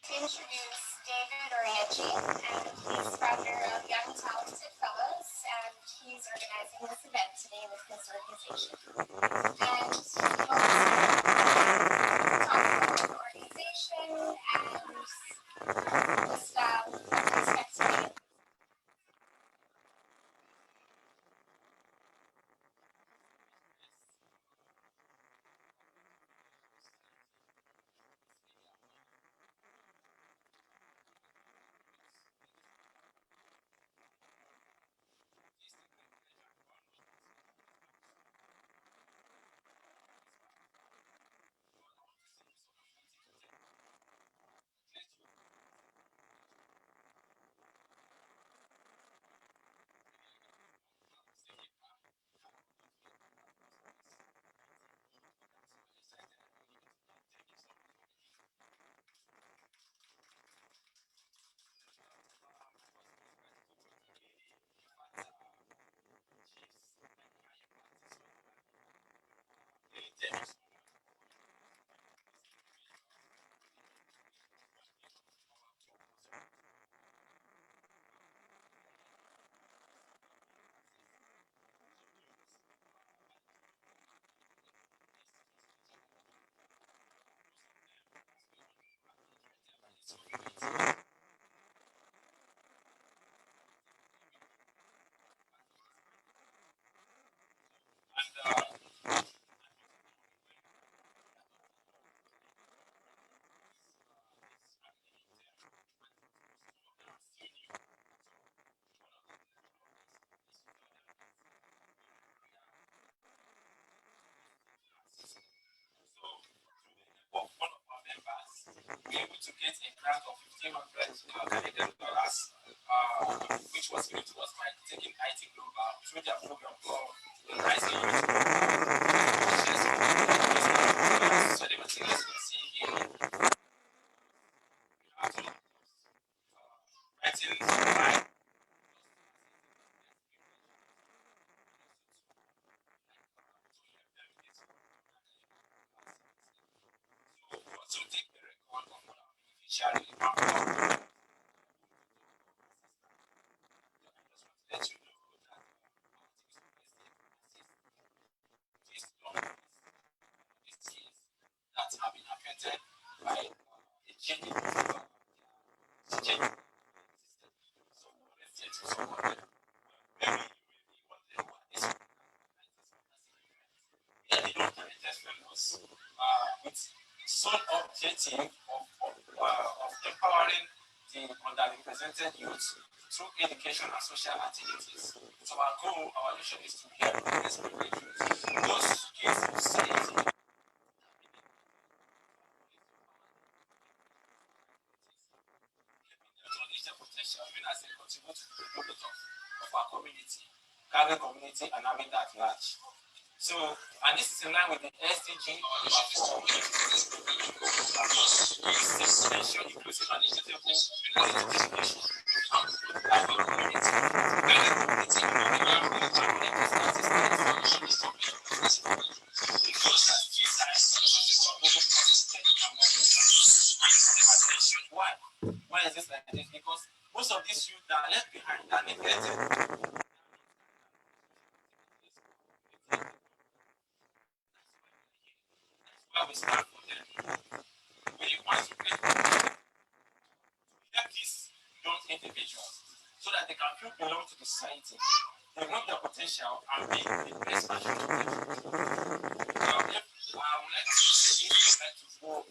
To introduce David Oriachi, and he's founder of Young Talented Fellows, and he's organizing this event today with his organization. And he will talk about the organization and just what to expect today. We're able to get a grant of $1,500, which was given to us by taking IT Global through their program called the Rising Youth. So the materials we're seeing here are writing by to take the record of beneficiary account. Let you know that have been affected by a changing with sole objective of empowering the underrepresented youth through education and social activities. So our goal, our mission is to help these those kids in society to reach their potential, even as they contribute to the development of our community, Ghana community, and Africa at large. So, and this is in line with the SDG essential, inclusive, and equitable education. Why is this like this? Because most of these youth that are left behind are neglected. Where we start for them. When you want to help these young individuals so that they can feel belong to the society. They know their potential and be the best version of them. I would like to go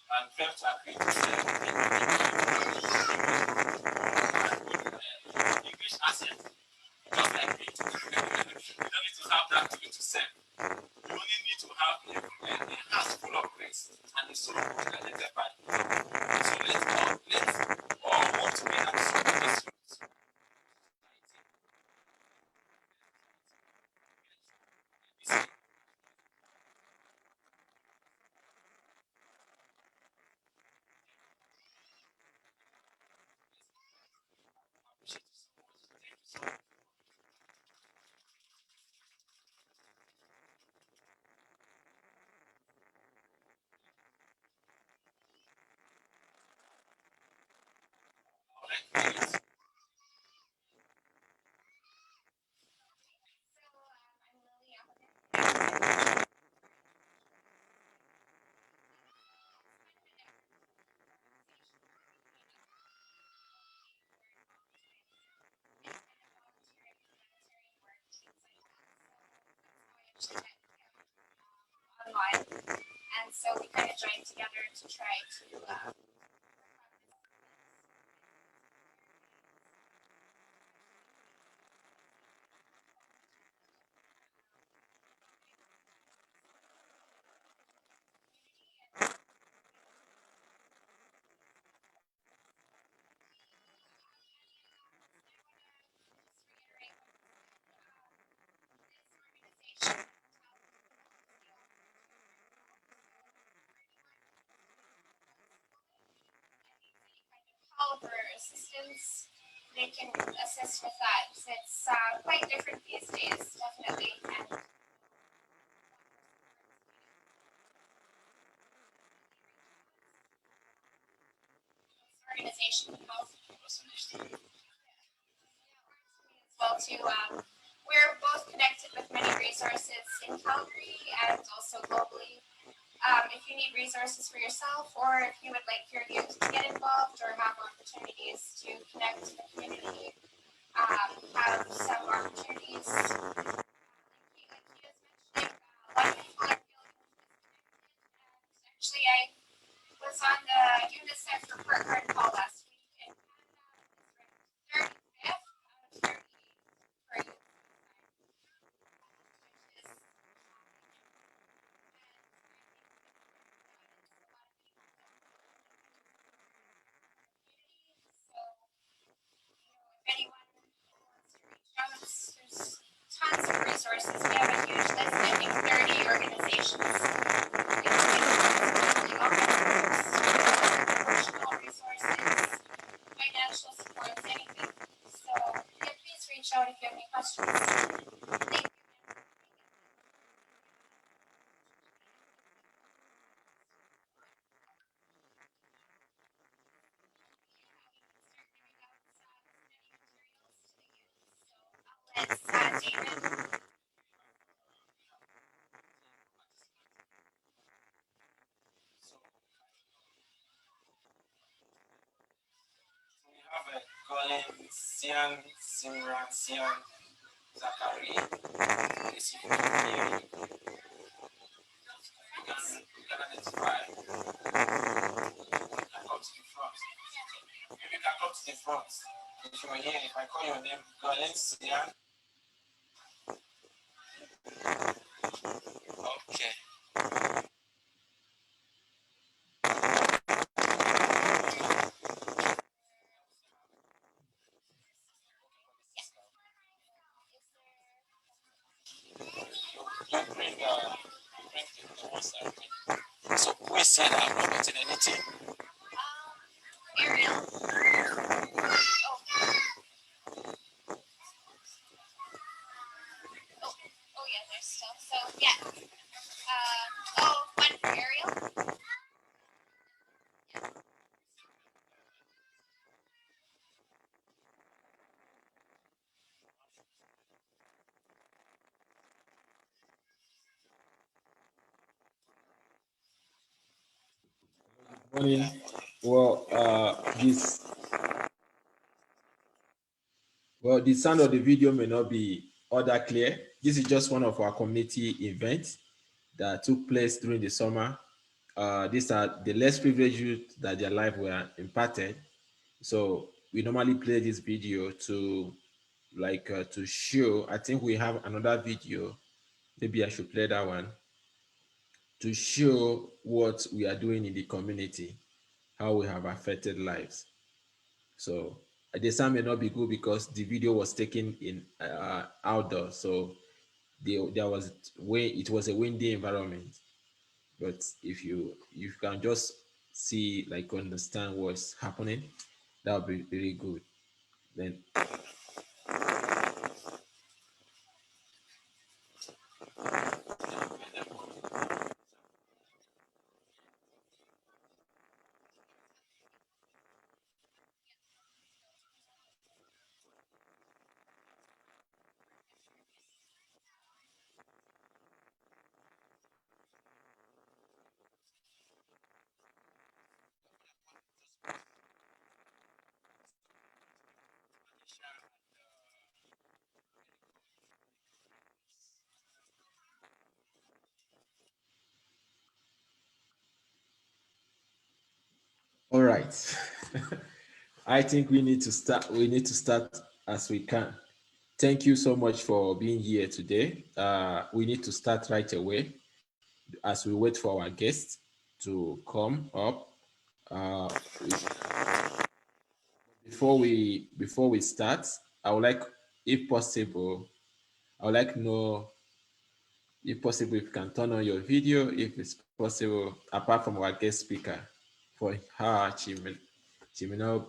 and fail to agree to English accent. Just like me. You don't need to have that to sell. You only need to have a heart full of grace and a soul of Online, and so we kind of joined together to try to help or assistance. They can assist with that. It's quite different these days, definitely. And organization help as well too. We're both connected with many resources in Calgary and also globally. If you need resources for yourself, or if you would like your youth to get involved or have opportunities to connect to the community, have some opportunities. Like he was mentioning, a lot of people are feeling disconnected. And actually, I was on the UNICEF report card call last week, and Canada is ranked 35th out of 38 for youth. Anyone wants to reach out, there's tons of resources. We have a huge list, I think 30 organizations. Emotional resources, financial supports, anything. So yeah, please reach out if you have any questions. Thank you. Let's David. We have a Colin, Sian, Simran, Sian, Zachary. Please, if you can hear me, you can identify. You can come to the front. Maybe you can come to the front. If you are here, if I call your name, Colin, Sian. Okay. You bring the ones that bring. So who is saying I'm not getting anything? Ariel. Oh yeah, there's still. So yeah. One for Ariel. Morning. Well, the sound of the video may not be all that clear. This is just one of our community events that took place during the summer. These are the less privileged youth that their life were impacted. So we normally play this video to to show. I think we have another video. Maybe I should play that one to show what we are doing in the community, how we have affected lives. So the sound may not be good because the video was taken in outdoor. So there was it was a windy environment. But if you can just see, like, understand what's happening, that would be really good. Then right. I think we need to start. We need to start as we can. Thank you so much for being here today. We need to start right away as we wait for our guests to come up. Uh, before we start, I would like, if possible, I would like to know, if possible, if you can turn on your video, if it's possible, apart from our guest speaker. For her, she may not.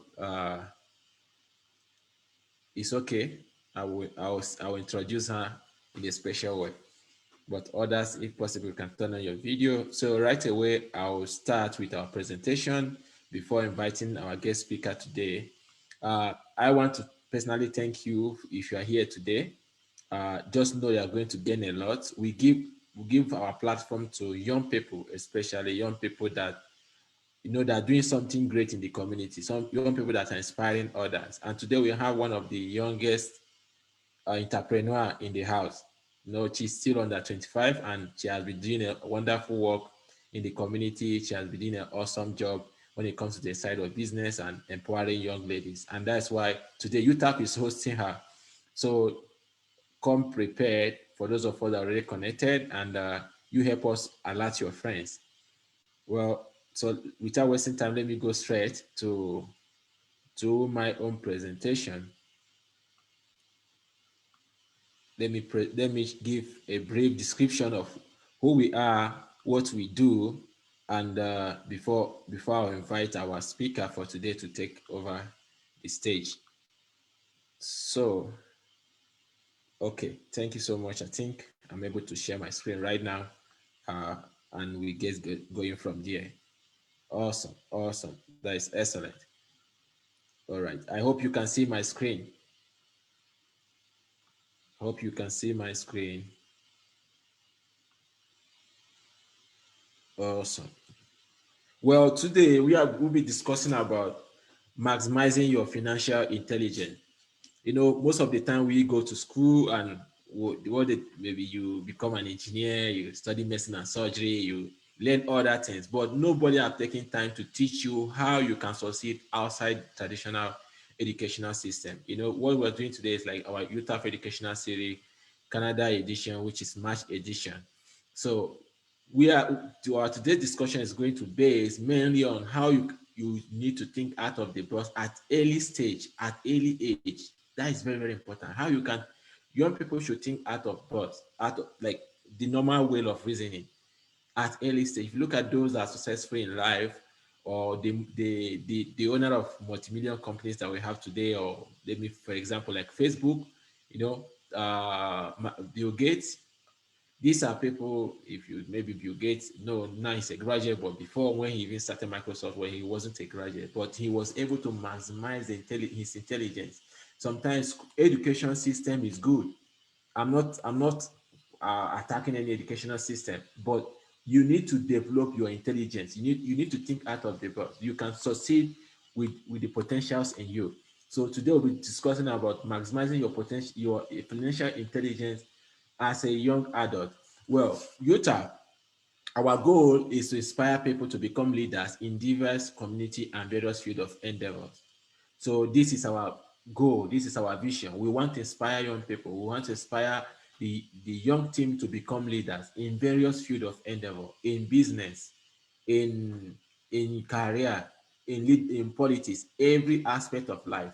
It's okay. I will introduce her in a special way. But others, if possible, you can turn on your video. So right away, I'll start with our presentation before inviting our guest speaker today. I want to personally thank you if you are here today. Just know you are going to gain a lot. We give our platform to young people, especially young people that that are doing something great in the community. Some young people that are inspiring others. And today we have one of the youngest entrepreneur in the house. She's still under 25 and she has been doing a wonderful work in the community. She has been doing an awesome job when it comes to the side of business and empowering young ladies. And that's why today UTAP is hosting her. So come prepared for those of us that are already connected, and you help us alert your friends. Well, so without wasting time, let me go straight to my own presentation. Let me give a brief description of who we are, what we do, and before I invite our speaker for today to take over the stage. So, okay, thank you so much. I think I'm able to share my screen right now, uh, and we get going from there. Awesome, awesome. That is excellent. All right. I hope you can see my screen. Hope you can see my screen. Awesome. Well, today we'll be discussing about maximizing your financial intelligence. Most of the time we go to school and maybe you become an engineer, you study medicine and surgery, you learn other things, but nobody have taken time to teach you how you can succeed outside traditional educational system. What we're doing today is like our UTAF educational series, Canada edition, which is March edition. So our today's discussion is going to base mainly on how you need to think out of the box at early stage, at early age. That is very, very important. How you can young people should think out of box, out of like the normal way of reasoning at early stage. If you look at those that are successful in life, or the owner of multi-million companies that we have today, or let me, for example, like Facebook, Bill Gates. These are people, if you maybe Bill Gates, no, now he's a graduate, but before, when he even started Microsoft, where he wasn't a graduate, but he was able to maximize his intelligence. Sometimes education system is good. I'm not attacking any educational system, but you need to develop your intelligence. You need to think out of the box. You can succeed with the potentials in you. So today we'll be discussing about maximizing your potential, your financial intelligence as a young adult. Well, Utah, our goal is to inspire people to become leaders in diverse community and various fields of endeavors. So this is our goal. This is our vision. We want to inspire young people. We want to inspire the young team to become leaders in various fields of endeavor, in business, in career, in politics, every aspect of life.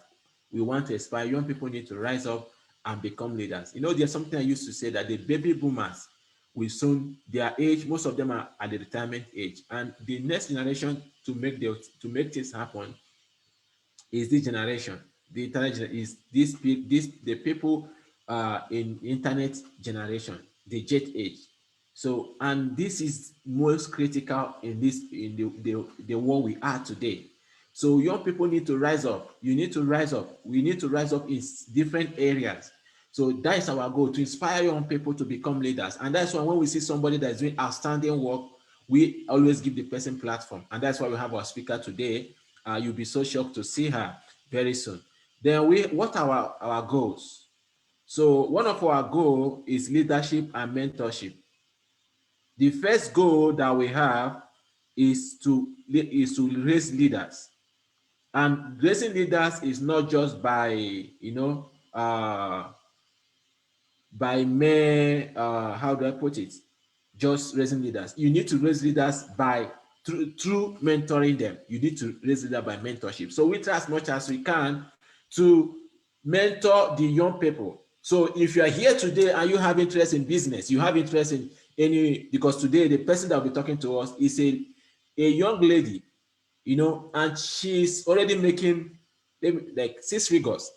We want to inspire young people. Need to rise up and become leaders. There's something I used to say that the baby boomers will soon, their age, most of them are at the retirement age, and the next generation to make things happen is this generation. The internet is the people in internet generation, the jet age. So, and this is most critical in the world we are today. So young people need to rise up. You need to rise up. We need to rise up in different areas. So that is our goal, to inspire young people to become leaders. And that's why when we see somebody that is doing outstanding work, we always give the person platform. And that's why we have our speaker today. You'll be so shocked to see her very soon. Then what are our goals? So one of our goals is leadership and mentorship. The first goal that we have is to raise leaders. And raising leaders is not just by, by mere, how do I put it? Just raising leaders. You need to raise leaders by through mentoring them. You need to raise leaders by mentorship. So we try as much as we can to mentor the young people. So if you are here today and you have interest in business, you have interest in any, because today the person that will be talking to us is a young lady, and she's already making like 6 figures,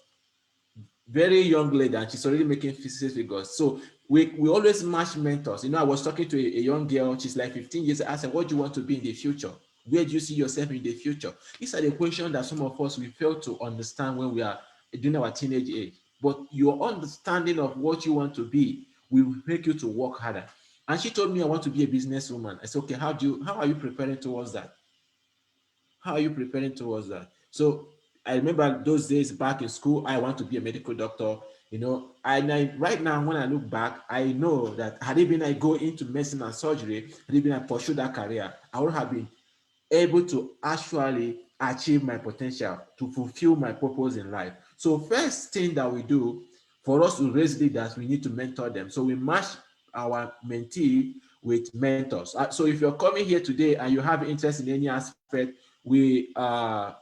very young lady, and she's already making 6 figures. So we always match mentors. I was talking to a young girl, she's like 15 years. I said, what do you want to be in the future? Where do you see yourself in the future? These are the questions that some of us we fail to understand when we are during our teenage age. But your understanding of what you want to be will make you to work harder. And she told me, I want to be a businesswoman. I said, okay, how are you preparing towards that? How are you preparing towards that? So I remember those days back in school, I want to be a medical doctor, right now, when I look back, I know that had it been I go into medicine and surgery, had it been I pursue that career, I would have been able to actually achieve my potential, to fulfill my purpose in life. So first thing that we do for us to raise leaders, we need to mentor them. So we match our mentee with mentors. So if you're coming here today and you have interest in any aspect, we can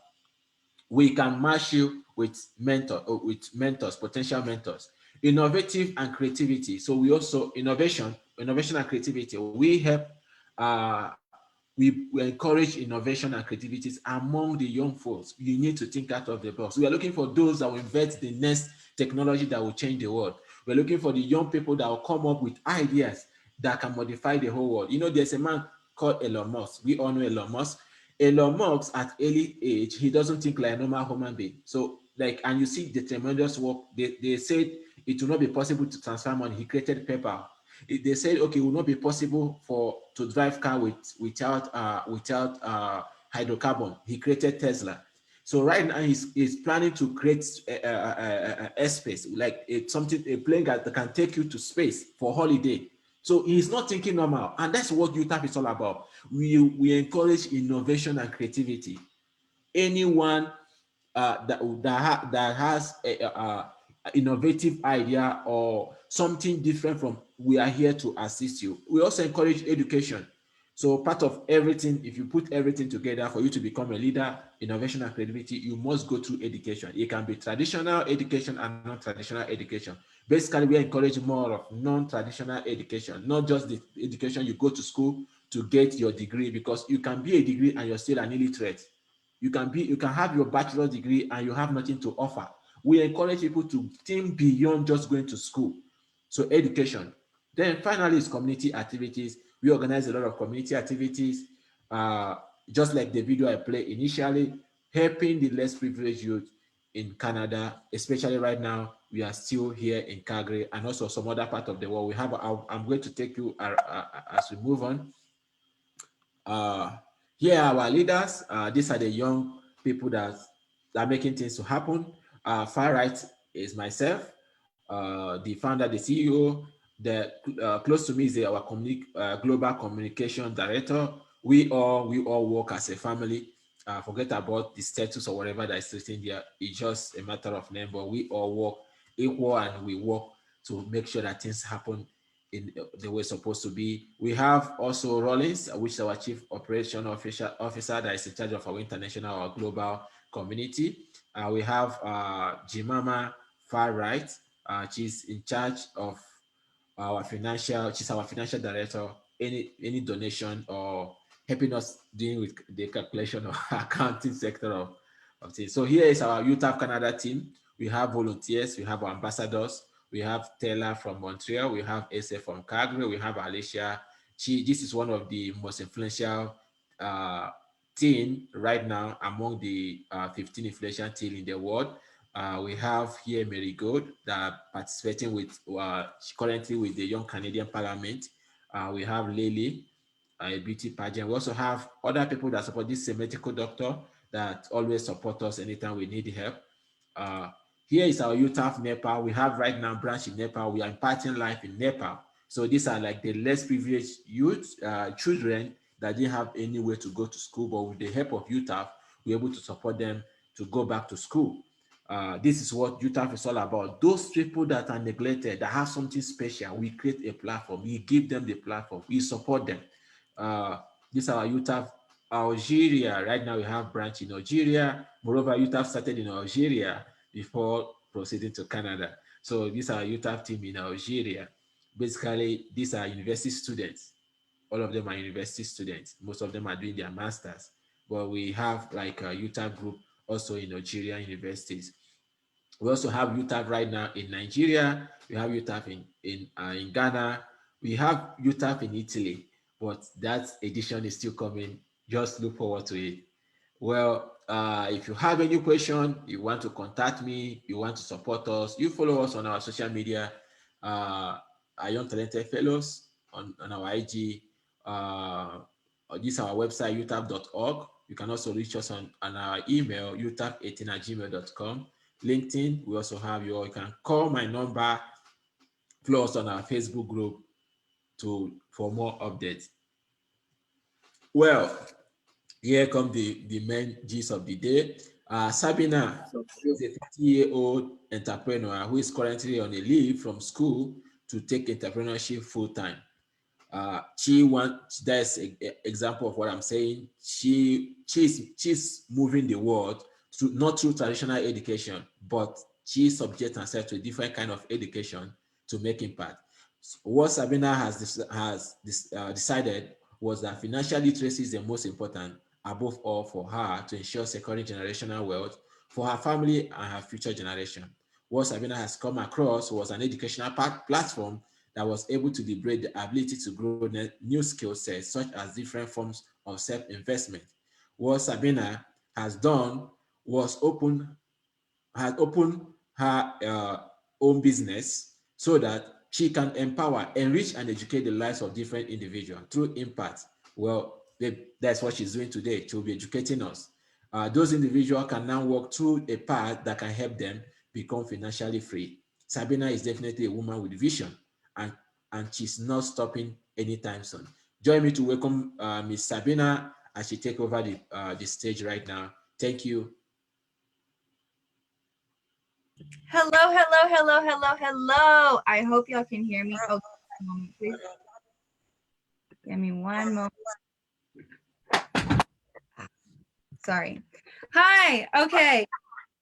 match you with mentors, potential mentors. Innovative and creativity. So we also innovation and creativity. We help. We encourage innovation and creativities among the young folks. You need to think out of the box. We are looking for those that will invent the next technology that will change the world. We're looking for the young people that will come up with ideas that can modify the whole world. There's a man called Elon Musk. We all know Elon Musk. Elon Musk at early age, he doesn't think like a normal human being. So, and you see the tremendous work. They said it will not be possible to transfer money. He created PayPal. They said, okay, it will not be possible to drive car without hydrocarbon. He created Tesla. So right now he's planning to create airspace, like a plane that can take you to space for holiday. So he's not thinking normal, and that's what UTAF is all about. We encourage innovation and creativity. Anyone that has a innovative idea or something different from, we are here to assist you. We also encourage education. So part of everything, if you put everything together for you to become a leader, innovation and creativity, you must go through education. It can be traditional education and non-traditional education. Basically, we encourage more of non-traditional education, not just the education you go to school to get your degree, because you can be a degree and you're still an illiterate. You can have your bachelor's degree and you have nothing to offer. We encourage people to think beyond just going to school. So education. Then finally is community activities. We organize a lot of community activities, uh, just like the video I played initially, helping the less privileged youth in Canada, especially right now. We are still here in Calgary and also some other part of the world. I'm going to take you as we move on. Uh, Here are our leaders. These are the young people that are making things to happen. Far right is myself, the founder, the CEO. The close to me is our global communication director. We all work as a family. Forget about the status or whatever that is sitting there. It's just a matter of name, but we all work equal and we work to make sure that things happen in the way it's supposed to be. We have also Rollins, which is our chief operation officer that is in charge of our international or global community. We have Jimama Far Right. She's in charge of she's our financial director. Any donation or helping us dealing with the calculation or accounting sector of things. So here is our UTAF Canada team. We have volunteers, we have our ambassadors, we have Taylor from Montreal, we have Asa from Calgary, we have Alicia. This is one of the most influential team right now among the 15 influential team in the world. We have here Mary Gold that participating with currently with the Young Canadian Parliament. We have Lily, a beauty pageant. We also have other people that support. This is a medical doctor that always support us anytime we need help. Uh, Here is our UTAF Nepal. We have right now branch in Nepal. We are imparting life in Nepal. So these are like the less privileged youth, children that didn't have any way to go to school, but with the help of UTAF, we're able to support them to go back to school. This is what UTAF is all about. Those people that are neglected, that have something special, we create a platform. We give them the platform. We support them. This is our UTAF Algeria. Right now we have branch in Algeria. Moreover, UTAF started in Algeria before proceeding to Canada. So this is our UTAF team in Algeria. Basically, these are university students. All of them are university students. Most of them are doing their masters. But we have like a UTAF group also in Nigerian universities. We also have UTAF right now in Nigeria. We have UTAF in Ghana. We have UTAF in Italy, but that edition is still coming. Just look forward to it. Well, if you have any question, you want to contact me, you want to support us, you follow us on our social media, Young Talented Fellows on our IG. This is our website, utaf.org. You can also reach us on our email, utaf18@gmail.com. LinkedIn, we also have you can call my number, follow us on our Facebook group for more updates. Well, here come the main gist of the day. Sabina is a 30-year-old entrepreneur who is currently on a leave from school to take entrepreneurship full time. That's an example of what I'm saying. She's moving the world not through traditional education, but she subjects herself to a different kind of education to make impact. So what Sabina has decided was that financial literacy is the most important, above all, for her to ensure securing generational wealth for her family and her future generation. What Sabina has come across was an educational platform that was able to liberate the ability to grow new skill sets, such as different forms of self-investment. What Sabina has done was open her own business so that she can empower, enrich, and educate the lives of different individuals through impact. Well, that's what she's doing today. She'll be educating us. Those individuals can now walk through a path that can help them become financially free. Sabina is definitely a woman with vision, and, and she's not stopping anytime soon. Join me to welcome Miss Sabina as she take over the stage right now. Thank you. Hello, hello, hello, hello, hello. I hope y'all can hear me. Oh, moment, please. Give me one moment. Sorry. Hi. Okay.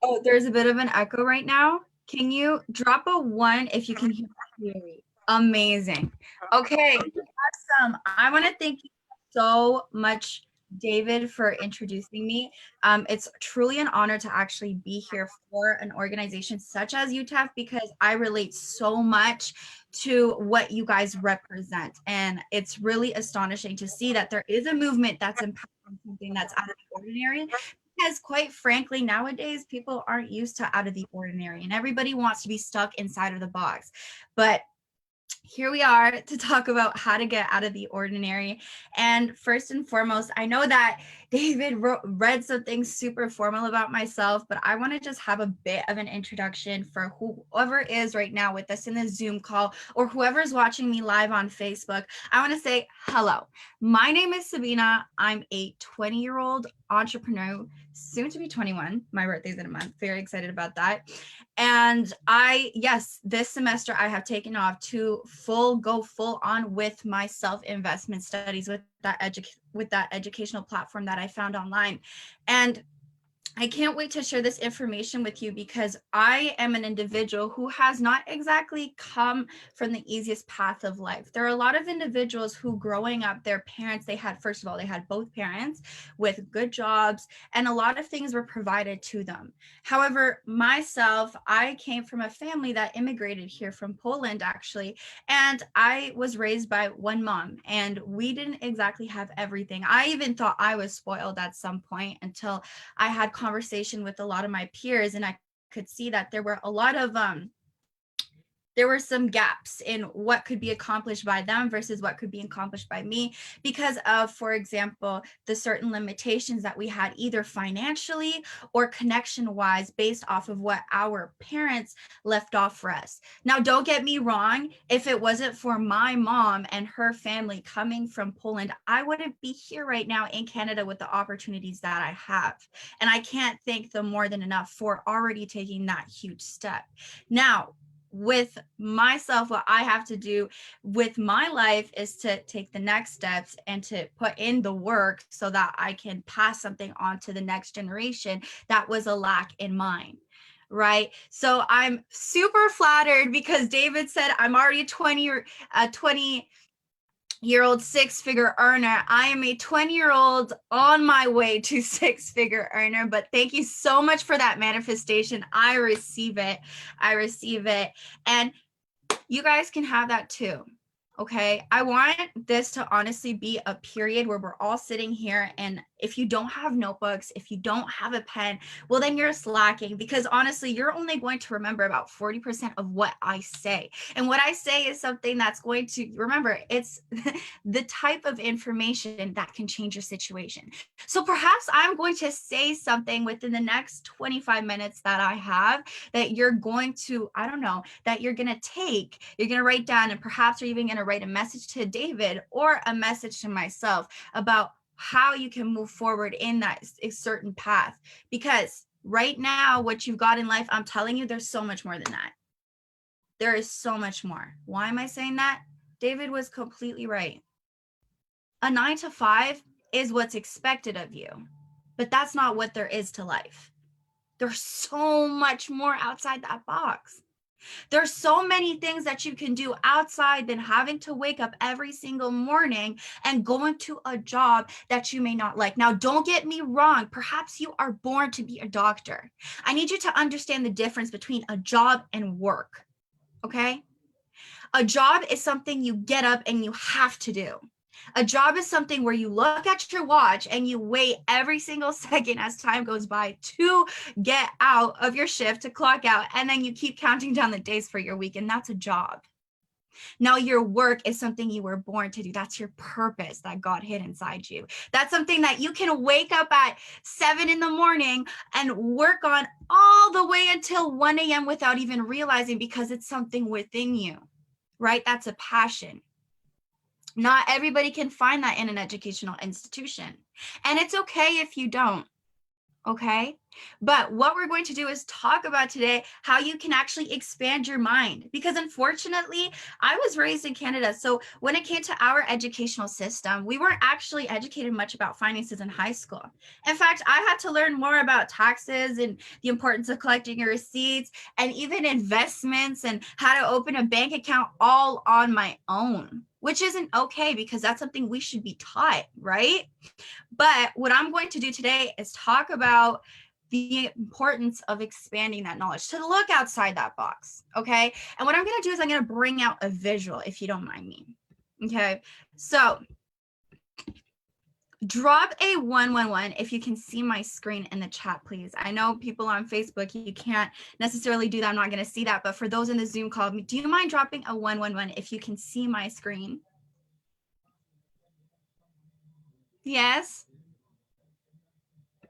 Oh, there's a bit of an echo right now. Can you drop a 1 if you can hear me clearly? Amazing. Okay. Awesome. I want to thank you so much, David, for introducing me. It's truly an honor to actually be here for an organization such as UTAF because I relate so much to what you guys represent. And it's really astonishing to see that there is a movement that's empowering something that's out of the ordinary. Because quite frankly, nowadays people aren't used to out of the ordinary and everybody wants to be stuck inside of the box. But here we are to talk about how to get out of the ordinary. And first and foremost, I know that David read something super formal about myself, but I want to just have a bit of an introduction for whoever is right now with us in the Zoom call or whoever's watching me live on Facebook. I want to say hello. My name is Sabina. I'm a 20-year-old entrepreneur, soon to be 21. My birthday's in a month. Very excited about that. And yes, this semester I have taken off to go full on with my self-investment studies with that educational platform that I found online. And I can't wait to share this information with you because I am an individual who has not exactly come from the easiest path of life. There are a lot of individuals who growing up, their parents, they had both parents with good jobs and a lot of things were provided to them. However, myself, I came from a family that immigrated here from Poland actually, and I was raised by one mom and we didn't exactly have everything. I even thought I was spoiled at some point until I had conversation with a lot of my peers and I could see that there were a lot of there were some gaps in what could be accomplished by them versus what could be accomplished by me because of, for example, the certain limitations that we had either financially or connection wise based off of what our parents left off for us. Now, don't get me wrong. If it wasn't for my mom and her family coming from Poland, I wouldn't be here right now in Canada with the opportunities that I have. And I can't thank them more than enough for already taking that huge step. Now, with myself, what I have to do with my life is to take the next steps and to put in the work so that I can pass something on to the next generation that was a lack in mine. Right. So I'm super flattered because David said I'm already a 20-year-old six-figure earner. I am a 20-year-old on my way to six-figure earner, but thank you so much for that manifestation. I receive it. And you guys can have that too. Okay. I want this to honestly be a period where we're all sitting here. And if you don't have notebooks, if you don't have a pen, well, then you're slacking because honestly, you're only going to remember about 40% of what I say. And what I say is something that's going to remember, it's the type of information that can change your situation. So perhaps I'm going to say something within the next 25 minutes that I have that you're going to, I don't know, that you're going to take, you're going to write down, and perhaps you're even going to write a message to David or a message to myself about how you can move forward in that certain path. Because right now, what you've got in life, I'm telling you, there's so much more than that. There is so much more. Why am I saying that? David was completely right. A 9-to-5 is what's expected of you, but that's not what there is to life. There's so much more outside that box. There's so many things that you can do outside than having to wake up every single morning and going to a job that you may not like. Now, don't get me wrong. Perhaps you are born to be a doctor. I need you to understand the difference between a job and work, okay? A job is something you get up and you have to do. A job is something where you look at your watch and you wait every single second as time goes by to get out of your shift, to clock out, and then you keep counting down the days for your week, and that's a job. Now, your work is something you were born to do. That's your purpose that God hid inside you. That's something that you can wake up at 7 in the morning and work on all the way until 1 a.m. without even realizing, because it's something within you, right? That's a passion. Not everybody can find that in an educational institution. And it's okay if you don't, okay? But what we're going to do is talk about today how you can actually expand your mind. Because unfortunately, I was raised in Canada. So when it came to our educational system, we weren't actually educated much about finances in high school. In fact, I had to learn more about taxes and the importance of collecting your receipts and even investments and how to open a bank account all on my own, which isn't okay because that's something we should be taught, right? But what I'm going to do today is talk about the importance of expanding that knowledge, to look outside that box, okay? And what I'm going to do is I'm going to bring out a visual, if you don't mind me, okay? So drop a 111 if you can see my screen in the chat, please. I know people on Facebook, you can't necessarily do that. I'm not going to see that. But for those in the Zoom call, do you mind dropping a 111 if you can see my screen? Yes?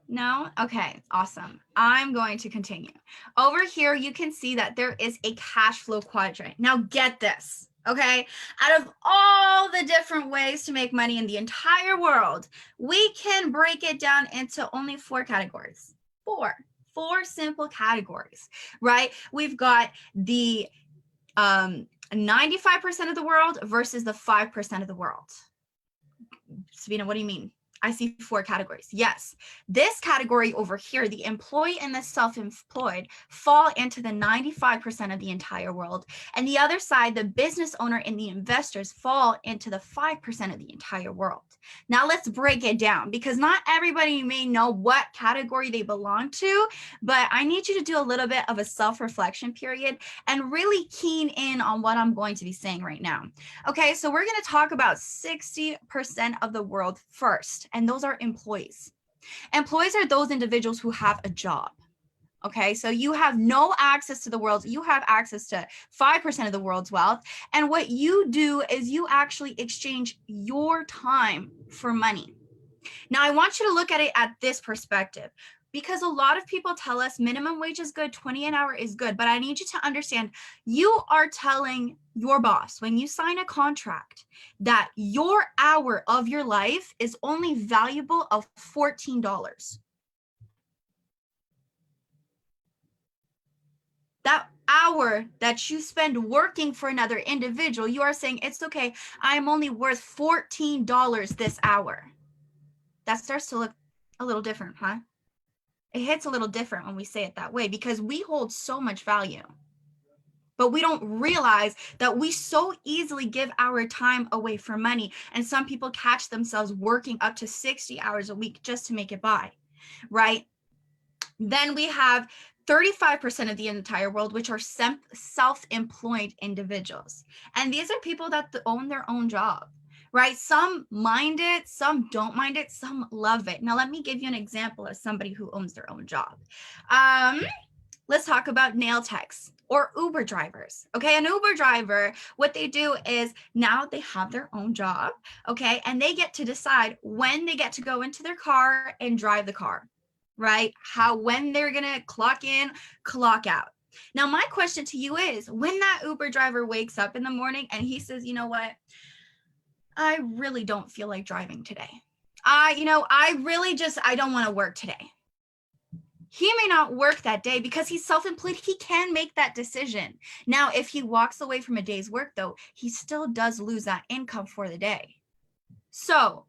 No? Okay, awesome. I'm going to continue. Over here, you can see that there is a cash flow quadrant. Now get this, okay? Out of all the different ways to make money in the entire world, we can break it down into only 4 categories. Four simple categories, right? We've got the 95% of the world versus the 5% of the world. Sabina, what do you mean? I see 4 categories. Yes, this category over here, the employee and the self-employed, fall into the 95% of the entire world. And the other side, the business owner and the investors, fall into the 5% of the entire world. Now let's break it down, because not everybody may know what category they belong to, but I need you to do a little bit of a self-reflection period and really keen in on what I'm going to be saying right now. Okay, so we're going to talk about 60% of the world first, and those are employees. Employees are those individuals who have a job. Okay, so you have no access to the world. You have access to 5% of the world's wealth. And what you do is you actually exchange your time for money. Now, I want you to look at it at this perspective, because a lot of people tell us minimum wage is good, 20 an hour is good. But I need you to understand, you are telling your boss when you sign a contract that your hour of your life is only valuable of $14. That hour that you spend working for another individual, you are saying, it's okay, I'm only worth $14 this hour. That starts to look a little different, huh? It hits a little different when we say it that way, because we hold so much value. But we don't realize that we so easily give our time away for money. And some people catch themselves working up to 60 hours a week just to make it by, right? Then we have 35% of the entire world, which are self-employed individuals. And these are people that own their own job, right? Some mind it, some don't mind it, some love it. Now, let me give you an example of somebody who owns their own job. Let's talk about nail techs or Uber drivers. Okay, an Uber driver, what they do is now they have their own job, okay, and they get to decide when they get to go into their car and drive the car, right? When they're gonna clock in, clock out. Now, my question to you is, when that Uber driver wakes up in the morning and he says, you know what, I really don't feel like driving today. I don't want to work today. He may not work that day because he's self-employed. He can make that decision. Now, if he walks away from a day's work, though, he still does lose that income for the day. So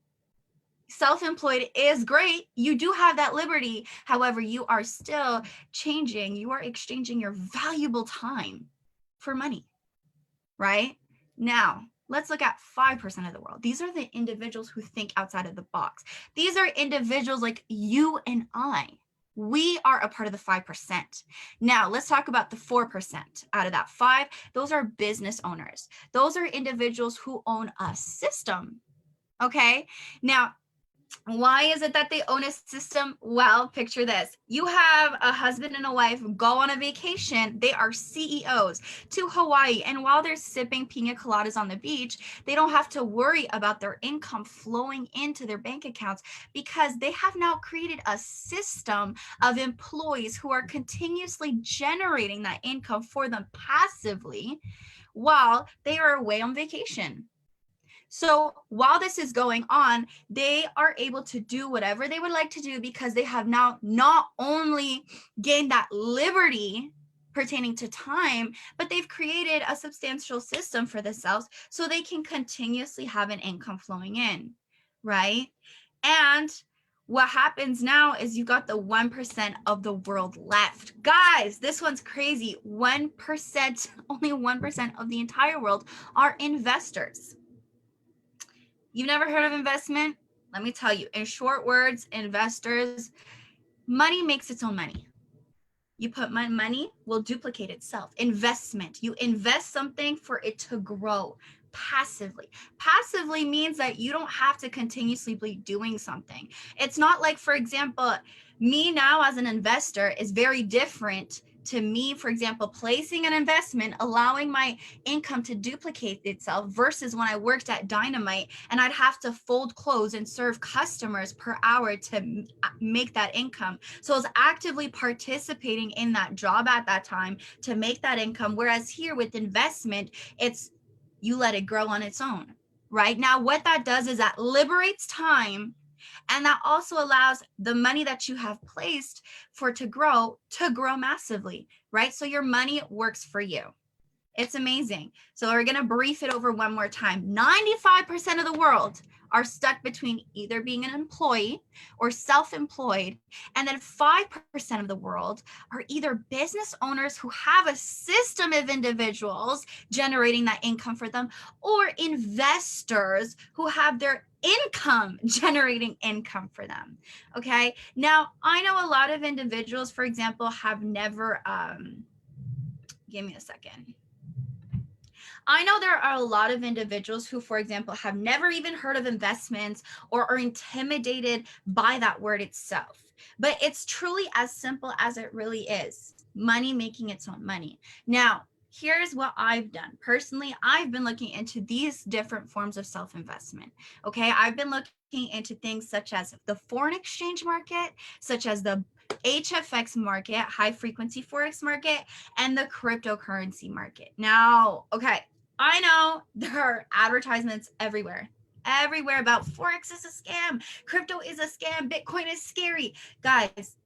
self-employed is great. You do have that liberty. However, you are still changing. You are exchanging your valuable time for money, right? Now, let's look at 5% of the world. These are the individuals who think outside of the box. These are individuals like you and I. We are a part of the 5%. Now, let's talk about the 4% out of that 5. Those are business owners. Those are individuals who own a system. Okay. Now, why is it that they own a system? Well, picture this. You have a husband and a wife go on a vacation. They are CEOs to Hawaii. And while they're sipping pina coladas on the beach, they don't have to worry about their income flowing into their bank accounts, because they have now created a system of employees who are continuously generating that income for them passively while they are away on vacation. So while this is going on, they are able to do whatever they would like to do, because they have now not only gained that liberty pertaining to time, but they've created a substantial system for themselves so they can continuously have an income flowing in, right? And what happens now is you got the 1% of the world left. Guys, this one's crazy. 1%, only 1% of the entire world are investors. You've never heard of investment? Let me tell you, in short words, investors, money makes its own money. You put money will duplicate itself. Investment, you invest something for it to grow passively. Passively means that you don't have to continuously be doing something. It's not like, for example, me now as an investor is very different to me, for example, placing an investment, allowing my income to duplicate itself, versus when I worked at Dynamite and I'd have to fold clothes and serve customers per hour to make that income. So I was actively participating in that job at that time to make that income. Whereas here with investment, it's you let it grow on its own, right? Now, what that does is that liberates time. And that also allows the money that you have placed for to grow massively, right? So your money works for you. It's amazing. So we're going to brief it over one more time. 95% of the world are stuck between either being an employee or self-employed. And then 5% of the world are either business owners who have a system of individuals generating that income for them, or investors who have their income generating income for them. Okay. Now, I know a lot of individuals, for example, have never, give me a second. I know there are a lot of individuals who, for example, have never even heard of investments or are intimidated by that word itself. but it's truly as simple as it really is. Money making its own money. Now, here's what I've done. Personally, I've been looking into these different forms of self-investment. Okay, I've been looking into things such as the foreign exchange market, such as the HFX market, high frequency Forex market, and the cryptocurrency market. Now, okay, I know there are advertisements everywhere about Forex is a scam, crypto is a scam, Bitcoin is scary. Guys,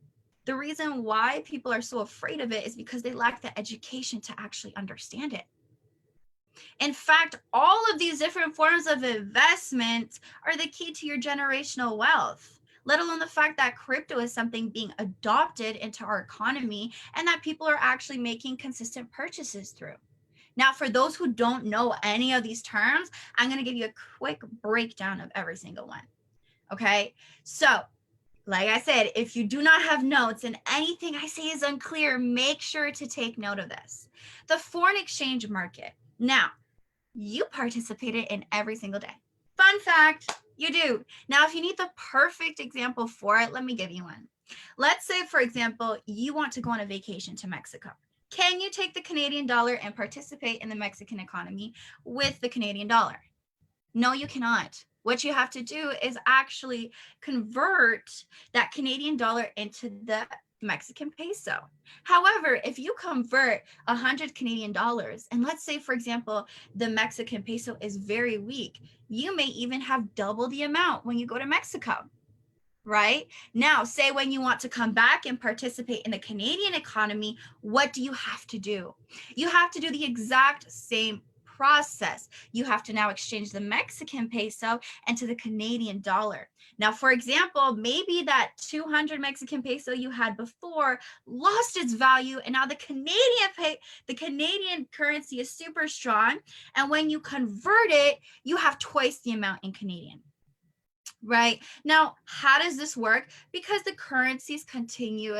the reason why people are so afraid of it is because they lack the education to actually understand it. In fact, all of these different forms of investment are the key to your generational wealth, let alone the fact that crypto is something being adopted into our economy and that people are actually making consistent purchases through. Now, for those who don't know any of these terms, I'm going to give you a quick breakdown of every single one. Okay, so like I said, if you do not have notes and anything I say is unclear, make sure to take note of this. The foreign exchange market. Now, you participated in every single day. Fun fact, you do. Now, if you need the perfect example for it, let me give you one. Let's say, for example, you want to go on a vacation to Mexico. Can you take the Canadian dollar and participate in the Mexican economy with the Canadian dollar? No, you cannot. What you have to do is actually convert that Canadian dollar into the Mexican peso. However, if you convert 100 Canadian dollars, and let's say, for example, the Mexican peso is very weak, you may even have double the amount when you go to Mexico. Right? Now, say when you want to come back and participate in the Canadian economy, what do you have to do? You have to do the exact same process. You have to now exchange the Mexican peso into the Canadian dollar. Now, for example, maybe that 200 Mexican peso you had before lost its value, and now the Canadian currency is super strong. And when you convert it, you have twice the amount in Canadian. Right now, how does this work? Because the currencies continue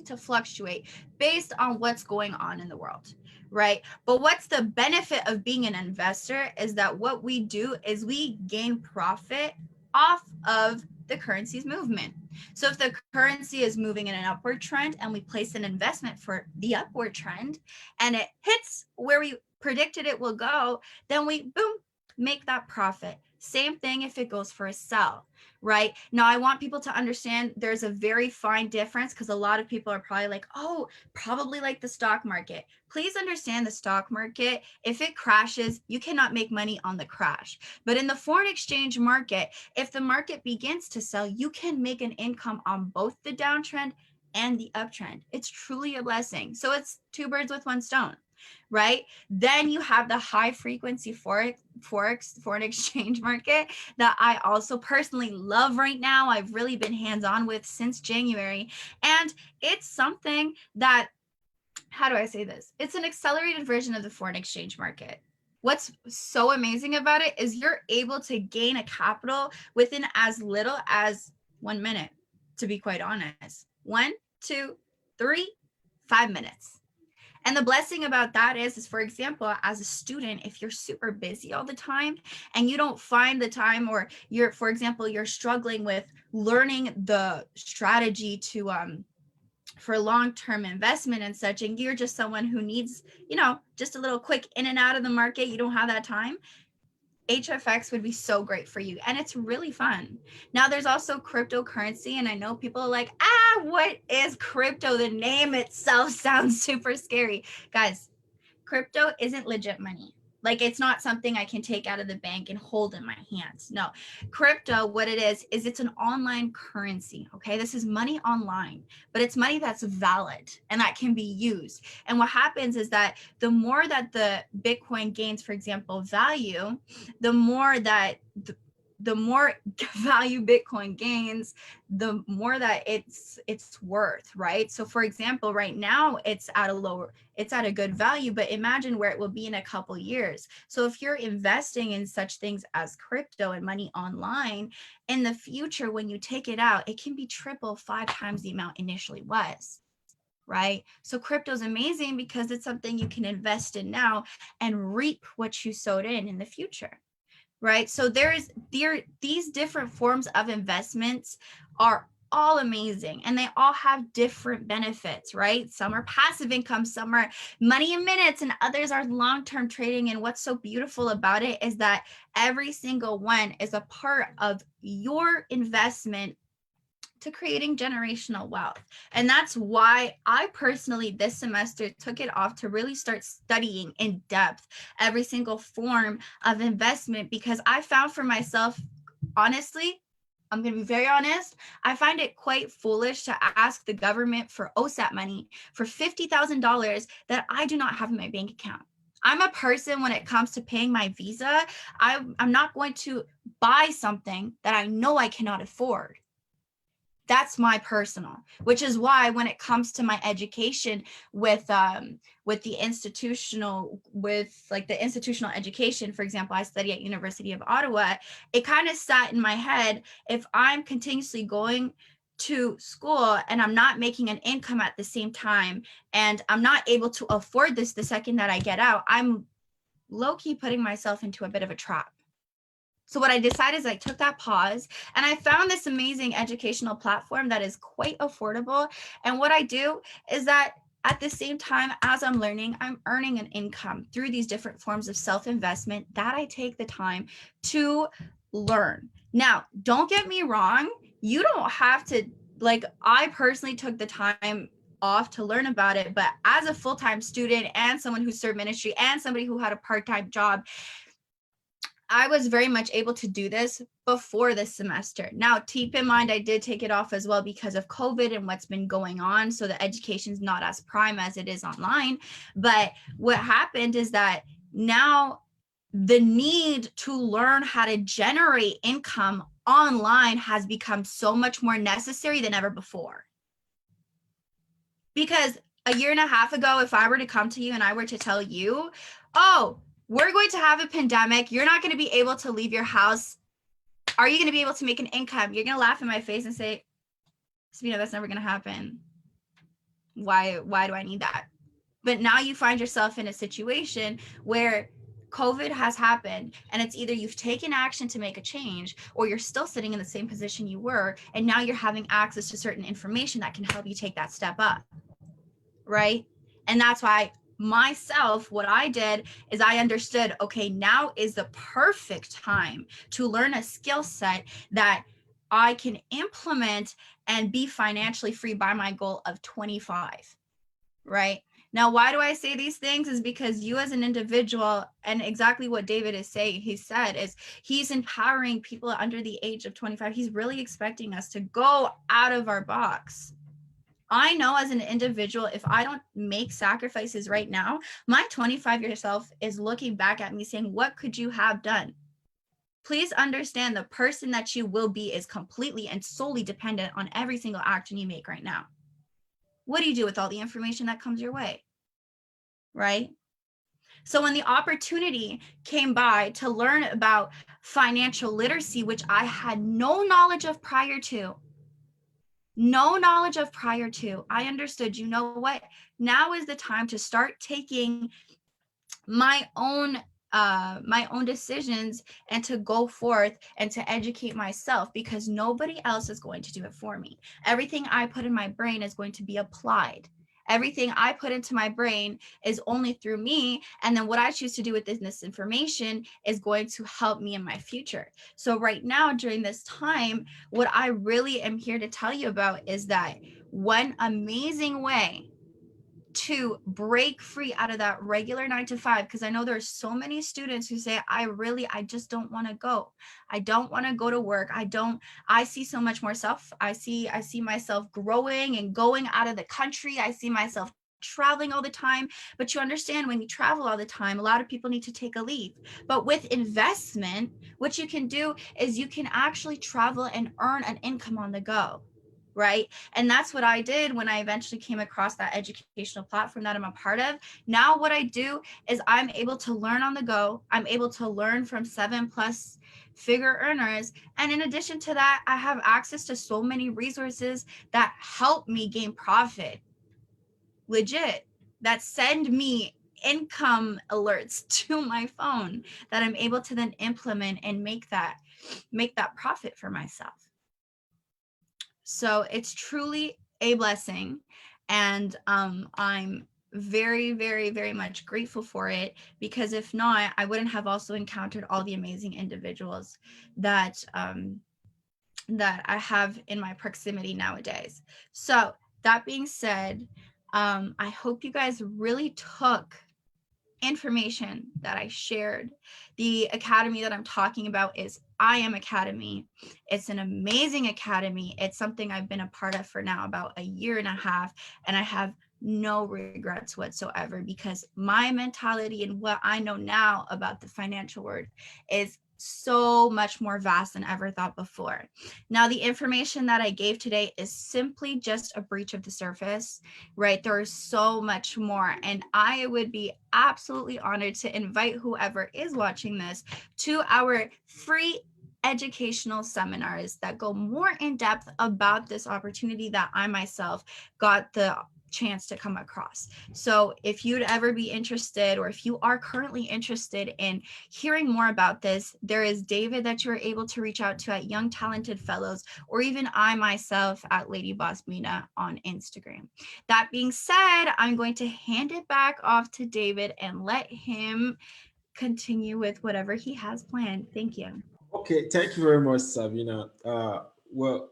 to fluctuate based on what's going on in the world, right? But what's the benefit of being an investor is that what we do is we gain profit off of the currency's movement. So if the currency is moving in an upward trend and we place an investment for the upward trend and it hits where we predicted it will go, then we boom, make that profit. Same thing if it goes for a sell, right? Now, I want people to understand there's a very fine difference, because a lot of people are probably like, oh, probably like the stock market. Please understand the stock market, if it crashes, you cannot make money on the crash. But in the foreign exchange market, if the market begins to sell, you can make an income on both the downtrend and the uptrend. It's truly a blessing. So it's two birds with one stone. Right? Then you have the high frequency foreign exchange market that I also personally love right now. I've really been hands-on with since January. And it's something that, how do I say this? It's an accelerated version of the foreign exchange market. What's so amazing about it is you're able to gain a capital within as little as 1 minute, to be quite honest. 1, 2, 3, 5 minutes. And the blessing about that is, for example, as a student, if you're super busy all the time and you don't find the time, or for example, you're struggling with learning the strategy to for long-term investment and such, and you're just someone who needs, just a little quick in and out of the market, you don't have that time, HFX would be so great for you. And it's really fun. Now, there's also cryptocurrency. And I know people are like, what is crypto? The name itself sounds super scary. Guys, crypto isn't legit money. Like, it's not something I can take out of the bank and hold in my hands. No, crypto, what it is it's an online currency. Okay, this is money online, but it's money that's valid and that can be used. And what happens is that the more that the Bitcoin gains, for example, value, the more that the more value Bitcoin gains, the more that it's worth, right? So for example, right now it's at a good value, but imagine where it will be in a couple years. So if you're investing in such things as crypto and money online, in the future, when you take it out, it can be 5 times the amount initially was. Right? So crypto is amazing because it's something you can invest in now and reap what you sowed in the future. right? So these different forms of investments are all amazing, and they all have different benefits, right? Some are passive income, some are money in minutes, and others are long-term trading. And what's so beautiful about it is that every single one is a part of your investment to creating generational wealth. And that's why I personally this semester took it off to really start studying in depth every single form of investment, because I found for myself, honestly, I'm going to be very honest, I find it quite foolish to ask the government for OSAP money for $50,000 that I do not have in my bank account. I'm a person, when it comes to paying my visa, I'm not going to buy something that I know I cannot afford. That's my personal, which is why when it comes to my education with the institutional, with like the institutional education, for example, I study at University of Ottawa, it kind of sat in my head, if I'm continuously going to school and I'm not making an income at the same time, and I'm not able to afford this the second that I get out, I'm low-key putting myself into a bit of a trap. So what I decided is I took that pause and I found this amazing educational platform that is quite affordable. And what I do is that at the same time as I'm learning, I'm earning an income through these different forms of self-investment that I take the time to learn. Now, don't get me wrong, you don't have to, like, I personally took the time off to learn about it, but as a full-time student and someone who served ministry and somebody who had a part-time job, I was very much able to do this before this semester. Now, keep in mind, I did take it off as well because of COVID and what's been going on. So the education's not as prime as it is online. But what happened is that now the need to learn how to generate income online has become so much more necessary than ever before. Because a year and a half ago, if I were to come to you and I were to tell you, oh, we're going to have a pandemic, you're not going to be able to leave your house, are you going to be able to make an income? You're going to laugh in my face and say, Sabina, that's never going to happen. Why do I need that? But now you find yourself in a situation where COVID has happened, and it's either you've taken action to make a change, or you're still sitting in the same position you were, and now you're having access to certain information that can help you take that step up, right? And that's why myself, what I did is I understood, okay, now is the perfect time to learn a skill set that I can implement and be financially free by my goal of 25, right? Now, why do I say these things is because you as an individual, and exactly what David is saying, he said, is he's empowering people under the age of 25. He's really expecting us to go out of our box. I know as an individual, if I don't make sacrifices right now, my 25-year self is looking back at me saying, what could you have done? Please understand, the person that you will be is completely and solely dependent on every single action you make right now. What do you do with all the information that comes your way? Right? So when the opportunity came by to learn about financial literacy, which I had no knowledge of prior to, I understood, you know what, now is the time to start taking my own decisions and to go forth and to educate myself, because nobody else is going to do it for me. Everything I put in my brain is going to be applied. Everything I put into my brain is only through me. And then what I choose to do with this information is going to help me in my future. So right now, during this time, what I really am here to tell you about is that one amazing way to break free out of that regular 9 to 5, because I know there's so many students who say, I just don't want to go. I don't want to go to work. I see so much more self. I see myself growing and going out of the country. I see myself traveling all the time. But you understand, when you travel all the time, a lot of people need to take a leave. But with investment, what you can do is you can actually travel and earn an income on the go. Right? And that's what I did when I eventually came across that educational platform that I'm a part of. Now what I do is I'm able to learn on the go. I'm able to learn from 7+ figure earners. And in addition to that, I have access to so many resources that help me gain profit. Legit. That send me income alerts to my phone that I'm able to then implement and make that profit for myself. So it's truly a blessing, and I'm very, very, very much grateful for it, because if not, I wouldn't have also encountered all the amazing individuals that that I have in my proximity nowadays. So that being said, I hope you guys really took information that I shared. The academy that I'm talking about is I Am Academy. It's an amazing academy. It's something I've been a part of for now about a year and a half, and I have no regrets whatsoever, because my mentality and what I know now about the financial world is so much more vast than ever thought before. Now, the information that I gave today is simply just a breach of the surface, right? There is so much more, and I would be absolutely honored to invite whoever is watching this to our free educational seminars that go more in depth about this opportunity that I myself got the chance to come across. So if you'd ever be interested, or if you are currently interested in hearing more about this, there is David that you are able to reach out to at Young Talented Fellows, or even I myself at Lady Boss Mina on Instagram. That being said, I'm going to hand it back off to David and let him continue with whatever he has planned. Thank you. Okay, thank you very much, Sabina. Well,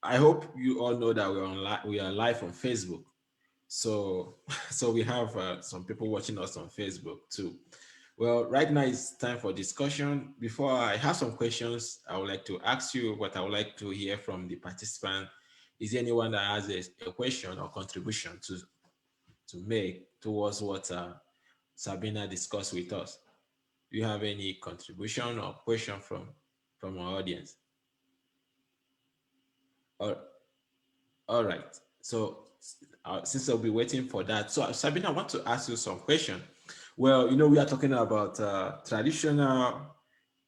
I hope you all know that we are live on Facebook. So, so we have some people watching us on Facebook too. Well, right now it's time for discussion. Before I have some questions, I would like to ask you what I would like to hear from the participant. Is there anyone that has a question or contribution to make towards what Sabina discussed with us? Do you have any contribution or question from our audience? All, all right. So since I'll be waiting for that, so Sabina, I want to ask you some question. Well, we are talking about traditional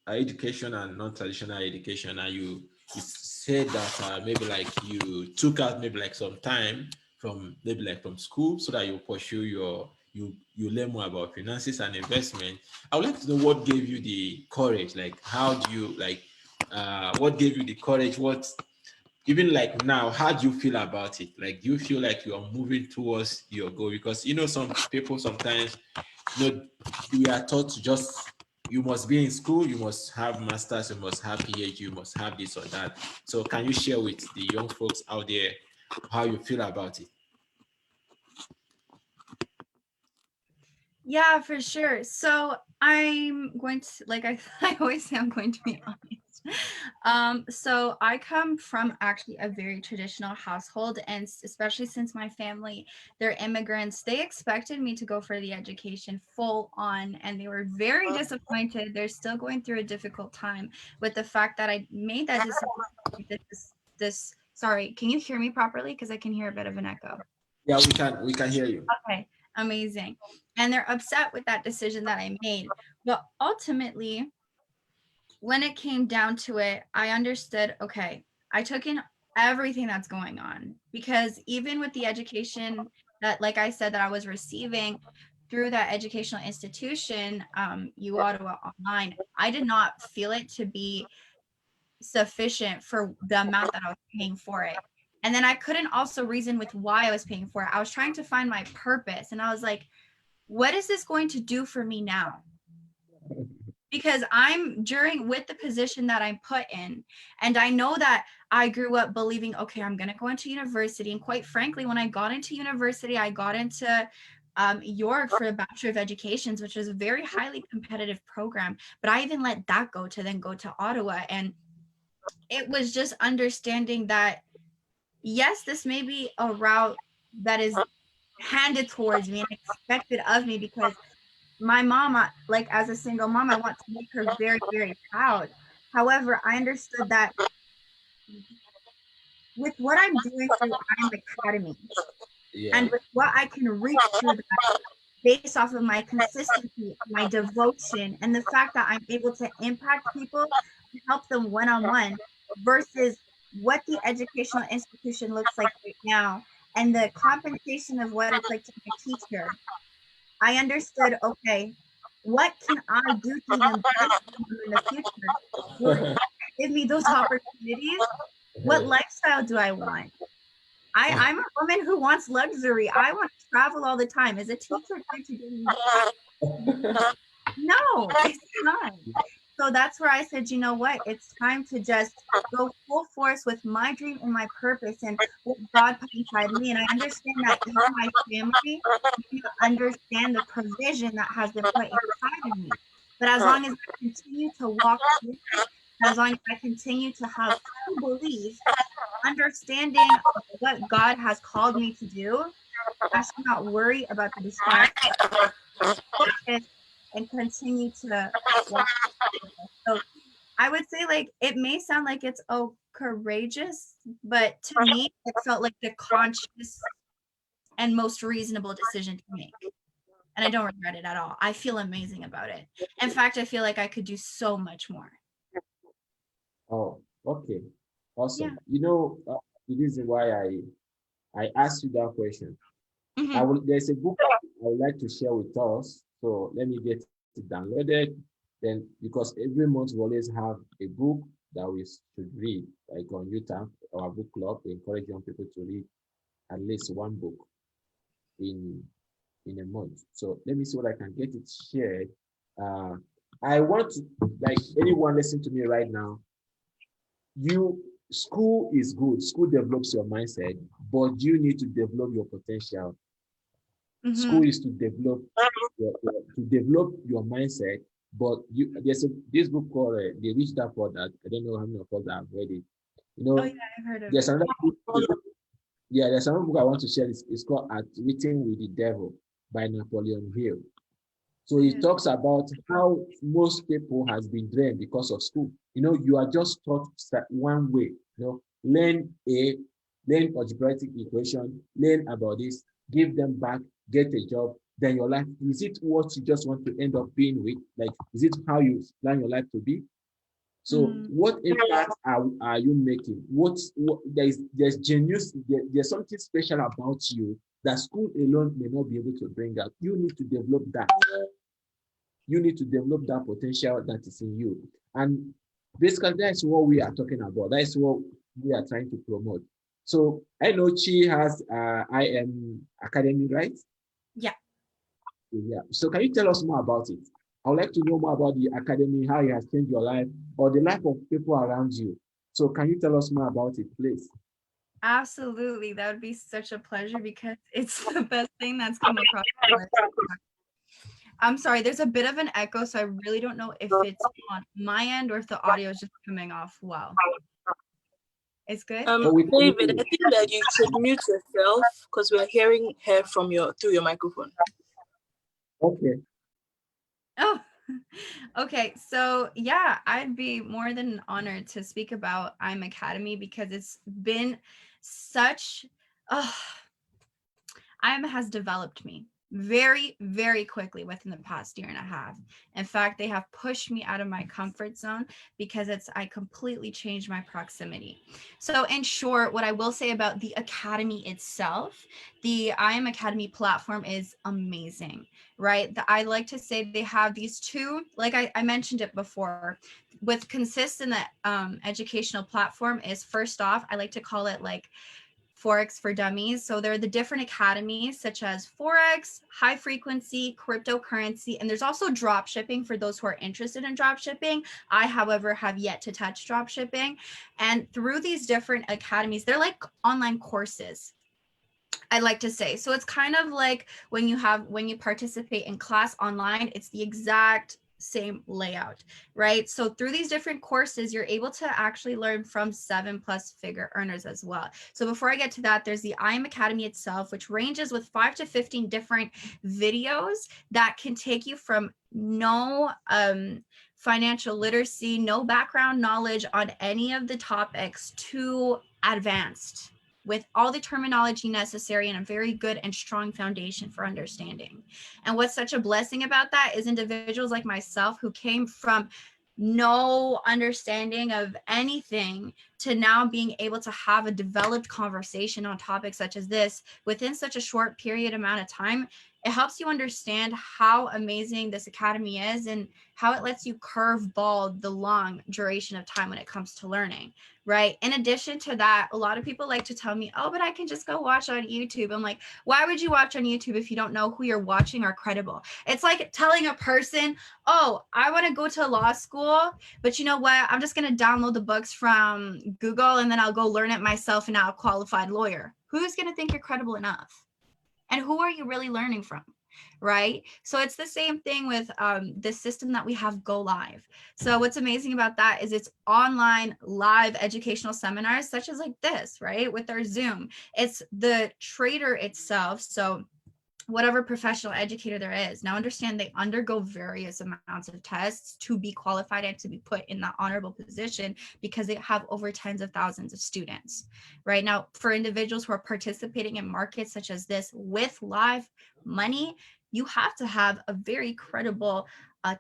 education and non-traditional education, and you said that maybe like you took out maybe like some time from maybe like from school so that you pursue you learn more about finances and investment. I would like to know what gave you the courage, like how do you like what gave you the courage, what even like now, how do you feel about it? Like, do you feel like you are moving towards your goal? Because some people sometimes, we are taught to just, you must be in school, you must have masters, you must have PhD, you must have this or that. So can you share with the young folks out there how you feel about it? Yeah, for sure. So I'm going to, like I always say, I'm going to be honest. So I come from actually a very traditional household, and especially since my family, they're immigrants, they expected me to go for the education full on, and they were very disappointed. They're still going through a difficult time with the fact that I made that decision. Sorry, can you hear me properly? Because I can hear a bit of an echo. Yeah, we can hear you. Okay, amazing. And they're upset with that decision that I made. But ultimately, when it came down to it, I understood, okay, I took in everything that's going on, because even with the education that, like I said, that I was receiving through that educational institution, YOUTAF Online, I did not feel it to be sufficient for the amount that I was paying for it. And then I couldn't also reason with why I was paying for it. I was trying to find my purpose, and I was like, what is this going to do for me now? Because with the position that I'm put in, and I know that I grew up believing, okay, I'm going to go into university. And quite frankly, when I got into university, I got into York for a Bachelor of Education, which is a very highly competitive program. But I even let that go to then go to Ottawa. And it was just understanding that, yes, this may be a route that is handed towards me and expected of me, because my mom, like as a single mom, I want to make her very, very proud. However, I understood that with what I'm doing through I Am Academy, Yeah. and with what I can reach through that, based off of my consistency, my devotion, and the fact that I'm able to impact people and help them one-on-one, versus what the educational institution looks like right now, and the compensation of what it's like to be a teacher, I understood, okay, what can I do to even benefit him in the future? Will it give me those opportunities? What lifestyle do I want? I'm a woman who wants luxury. I want to travel all the time. Is a teacher going to give me that? No, it's not. So that's where I said, you know what? It's time to just go full force with my dream and my purpose and what God put inside me. And I understand that even my family understand the provision that has been put inside of me. But as long as I continue to walk through it, as long as I continue to have full belief, understanding what God has called me to do, I should not worry about the distractions and continue to walk. So I would say, like, it may sound like it's courageous, but to me, it felt like the conscious and most reasonable decision to make. And I don't regret it at all. I feel amazing about it. In fact, I feel like I could do so much more. Oh, okay. Awesome. Yeah. You know, the reason why I asked you that question. Mhm. There's a book I would like to share with us. So let me get it downloaded. Then, because every month we always have a book that we should read, like on YOUTAF, our book club, we encourage young people to read at least one book in a month. So let me see what I can get it shared. Uh, I want to, like anyone listening to me right now, school is good. School develops your mindset, but you need to develop your potential. School Mhm. is to develop your mindset, but there's this book called The Rich Dad Poor Dad. I don't know how many of us have read it. You Oh know, yeah, I've heard of there's it. another book. Yeah, there's another book I want to share. It's called Written with the Devil by Napoleon Hill. So he Good. talks about how most people has been drained because of school. You know, you are just taught one way. You know, learn algebraic equation, learn about this, give them back, get a job. Then your life, is it what you just want to end up being with? Like, is it how you plan your life to be? So Mm. what impact are you making? What there's genius, there's something special about you that school alone may not be able to bring out. You need to develop that. You need to develop that potential that is in you. And basically, that's what we are talking about. That's what we are trying to promote. So I know Chi has IM Academy, right? Yeah. Yeah. So can you tell us more about it? I would like to know more about the academy, how it has changed your life or the life of people around you. So can you tell us more about it, please? Absolutely. That would be such a pleasure because it's the best thing that's come across my life. I'm sorry, there's a bit of an echo, so I really don't know if it's on my end or if the audio is just coming off well. It's good? David, I think that you should mute yourself because we are hearing her from through your microphone. Okay. Oh, okay. So yeah, I'd be more than honored to speak about I'm Academy because it's been such, IM has developed me very, very quickly within the past year and a half. In fact, they have pushed me out of my comfort zone because I completely changed my proximity. So in short, what I will say about the Academy itself, the IM Academy platform is amazing, right? I like to say they have these two, like I mentioned it before, with consistent educational platform is first off, I like to call it like Forex for Dummies. So there are the different academies such as Forex, high frequency, cryptocurrency, and there's also drop shipping for those who are interested in drop shipping. I, however, have yet to touch drop shipping. And through these different academies, they're like online courses, I like to say. So it's kind of like when you participate in class online, it's the exact same layout, right? So through these different courses, you're able to actually learn from 7+ figure earners as well. So before I get to that, there's the IM Academy itself, which ranges with 5 to 15 different videos that can take you from no financial literacy, no background knowledge on any of the topics to advanced with all the terminology necessary and a very good and strong foundation for understanding. And what's such a blessing about that is individuals like myself who came from no understanding of anything to now being able to have a developed conversation on topics such as this within such a short period amount of time. It helps you understand how amazing this academy is and how it lets you curveball the long duration of time when it comes to learning, right? In addition to that, a lot of people like to tell me, oh, but I can just go watch on YouTube. I'm like, why would you watch on YouTube if you don't know who you're watching are credible? It's like telling a person, oh, I want to go to law school, but you know what? I'm just going to download the books from Google and then I'll go learn it myself and now a qualified lawyer. Who's going to think you're credible enough? And who are you really learning from, right? So it's the same thing with this system that we have Go Live. So what's amazing about that is it's online live educational seminars such as like this, right? With our Zoom. It's the trader itself. So whatever professional educator there is. Now understand they undergo various amounts of tests to be qualified and to be put in that honorable position because they have over tens of thousands of students. Right now, for individuals who are participating in markets such as this with live money, you have to have a very credible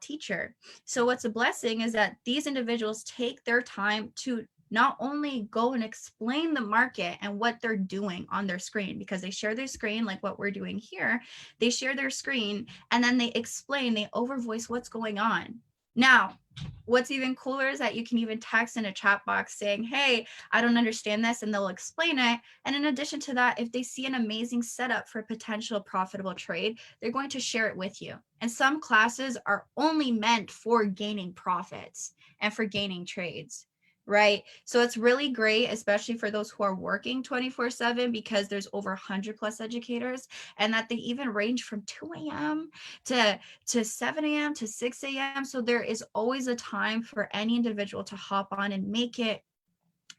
teacher. So what's a blessing is that these individuals take their time to not only go and explain the market and what they're doing on their screen, because they share their screen like what we're doing here, they share their screen and then they explain, they overvoice what's going on. Now, what's even cooler is that you can even text in a chat box saying, hey, I don't understand this, and they'll explain it. And in addition to that, if they see an amazing setup for a potential profitable trade, they're going to share it with you. And some classes are only meant for gaining profits and for gaining trades. Right. So it's really great, especially for those who are working 24/7, because there's over 100 plus educators, and that they even range from 2 a.m. to 7 a.m. to 6 a.m. So there is always a time for any individual to hop on and make it